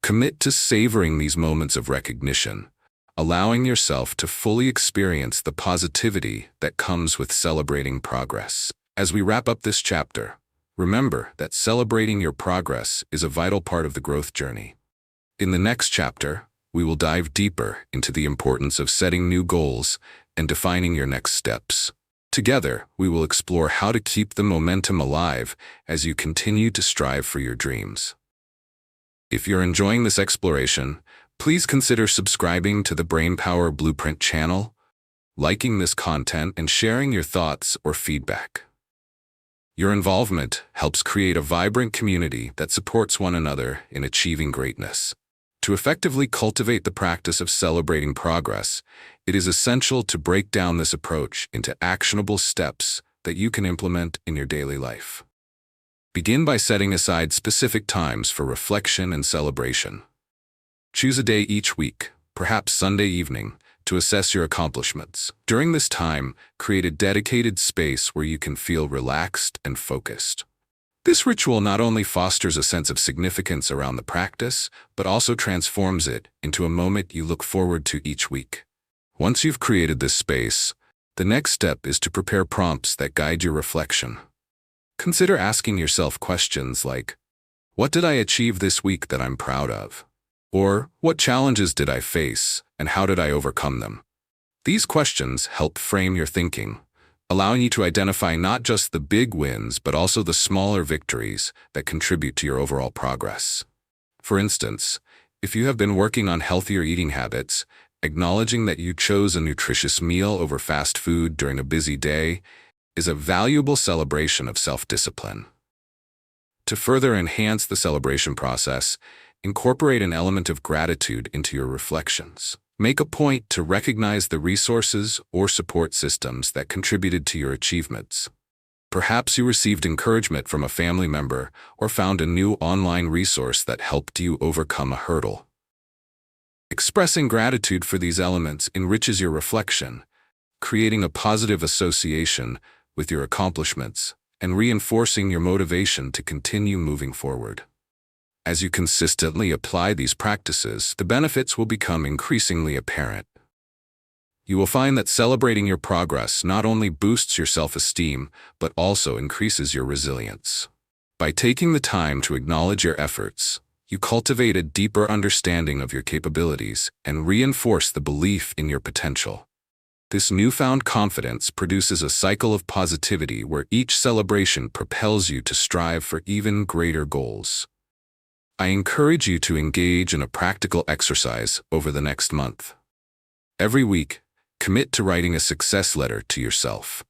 Commit to savoring these moments of recognition, allowing yourself to fully experience the positivity that comes with celebrating progress. As we wrap up this chapter, remember that celebrating your progress is a vital part of the growth journey. In the next chapter, we will dive deeper into the importance of setting new goals and defining your next steps. Together, we will explore how to keep the momentum alive as you continue to strive for your dreams. If you're enjoying this exploration, please consider subscribing to the Brainpower Blueprint channel, liking this content, and sharing your thoughts or feedback. Your involvement helps create a vibrant community that supports one another in achieving greatness. To effectively cultivate the practice of celebrating progress, it is essential to break down this approach into actionable steps that you can implement in your daily life. Begin by setting aside specific times for reflection and celebration. Choose a day each week, perhaps Sunday evening, to assess your accomplishments. During this time, create a dedicated space where you can feel relaxed and focused. This ritual not only fosters a sense of significance around the practice, but also transforms it into a moment you look forward to each week. Once you've created this space, the next step is to prepare prompts that guide your reflection. Consider asking yourself questions like, what did I achieve this week that I'm proud of? Or, what challenges did I face, and how did I overcome them? These questions help frame your thinking, allowing you to identify not just the big wins, but also the smaller victories that contribute to your overall progress. For instance, if you have been working on healthier eating habits, acknowledging that you chose a nutritious meal over fast food during a busy day is a valuable celebration of self-discipline. To further enhance the celebration process, incorporate an element of gratitude into your reflections. Make a point to recognize the resources or support systems that contributed to your achievements. Perhaps you received encouragement from a family member or found a new online resource that helped you overcome a hurdle. Expressing gratitude for these elements enriches your reflection, creating a positive association with your accomplishments and reinforcing your motivation to continue moving forward. As you consistently apply these practices, the benefits will become increasingly apparent. You will find that celebrating your progress not only boosts your self-esteem, but also increases your resilience. By taking the time to acknowledge your efforts, you cultivate a deeper understanding of your capabilities and reinforce the belief in your potential. This newfound confidence produces a cycle of positivity where each celebration propels you to strive for even greater goals. I encourage you to engage in a practical exercise over the next month. Every week, commit to writing a success letter to yourself.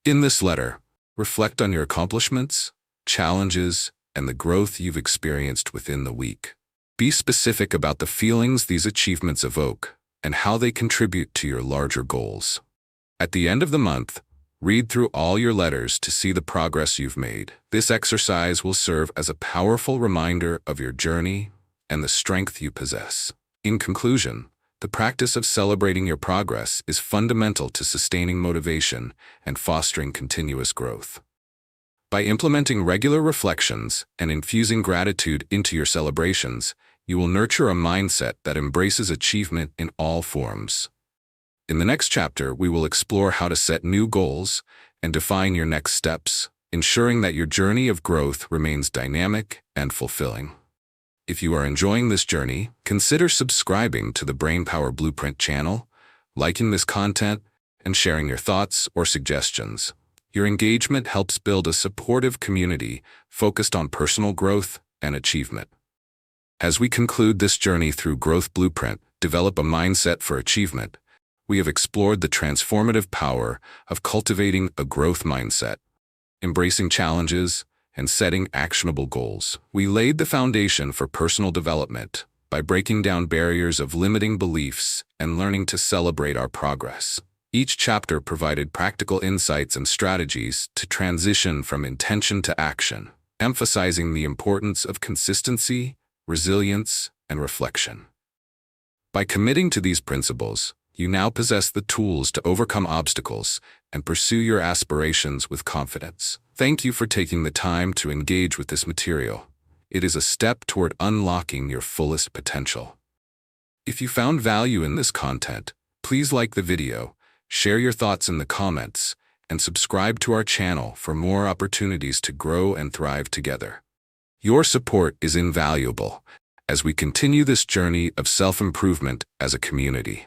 In this letter, reflect on your accomplishments, challenges, and the growth you've experienced within the week. Be specific about the feelings these achievements evoke and how they contribute to your larger goals. At the end of the month, read through all your letters to see the progress you've made. This exercise will serve as a powerful reminder of your journey and the strength you possess. In conclusion, the practice of celebrating your progress is fundamental to sustaining motivation and fostering continuous growth. By implementing regular reflections and infusing gratitude into your celebrations, you will nurture a mindset that embraces achievement in all forms. In the next chapter, we will explore how to set new goals and define your next steps, ensuring that your journey of growth remains dynamic and fulfilling. If you are enjoying this journey, consider subscribing to the Brainpower Blueprint channel, liking this content, and sharing your thoughts or suggestions. Your engagement helps build a supportive community focused on personal growth and achievement. As we conclude this journey through Growth Blueprint, Develop a Mindset for Achievement, we have explored the transformative power of cultivating a growth mindset. embracing challenges, and setting actionable goals. We laid the foundation for personal development by breaking down barriers of limiting beliefs and learning to celebrate our progress. Each chapter provided practical insights and strategies to transition from intention to action, emphasizing the importance of consistency, resilience, and reflection. By committing to these principles, you now possess the tools to overcome obstacles and pursue your aspirations with confidence. Thank you for taking the time to engage with this material. It is a step toward unlocking your fullest potential. If you found value in this content, please like the video, share your thoughts in the comments, and subscribe to our channel for more opportunities to grow and thrive together. Your support is invaluable as we continue this journey of self-improvement as a community.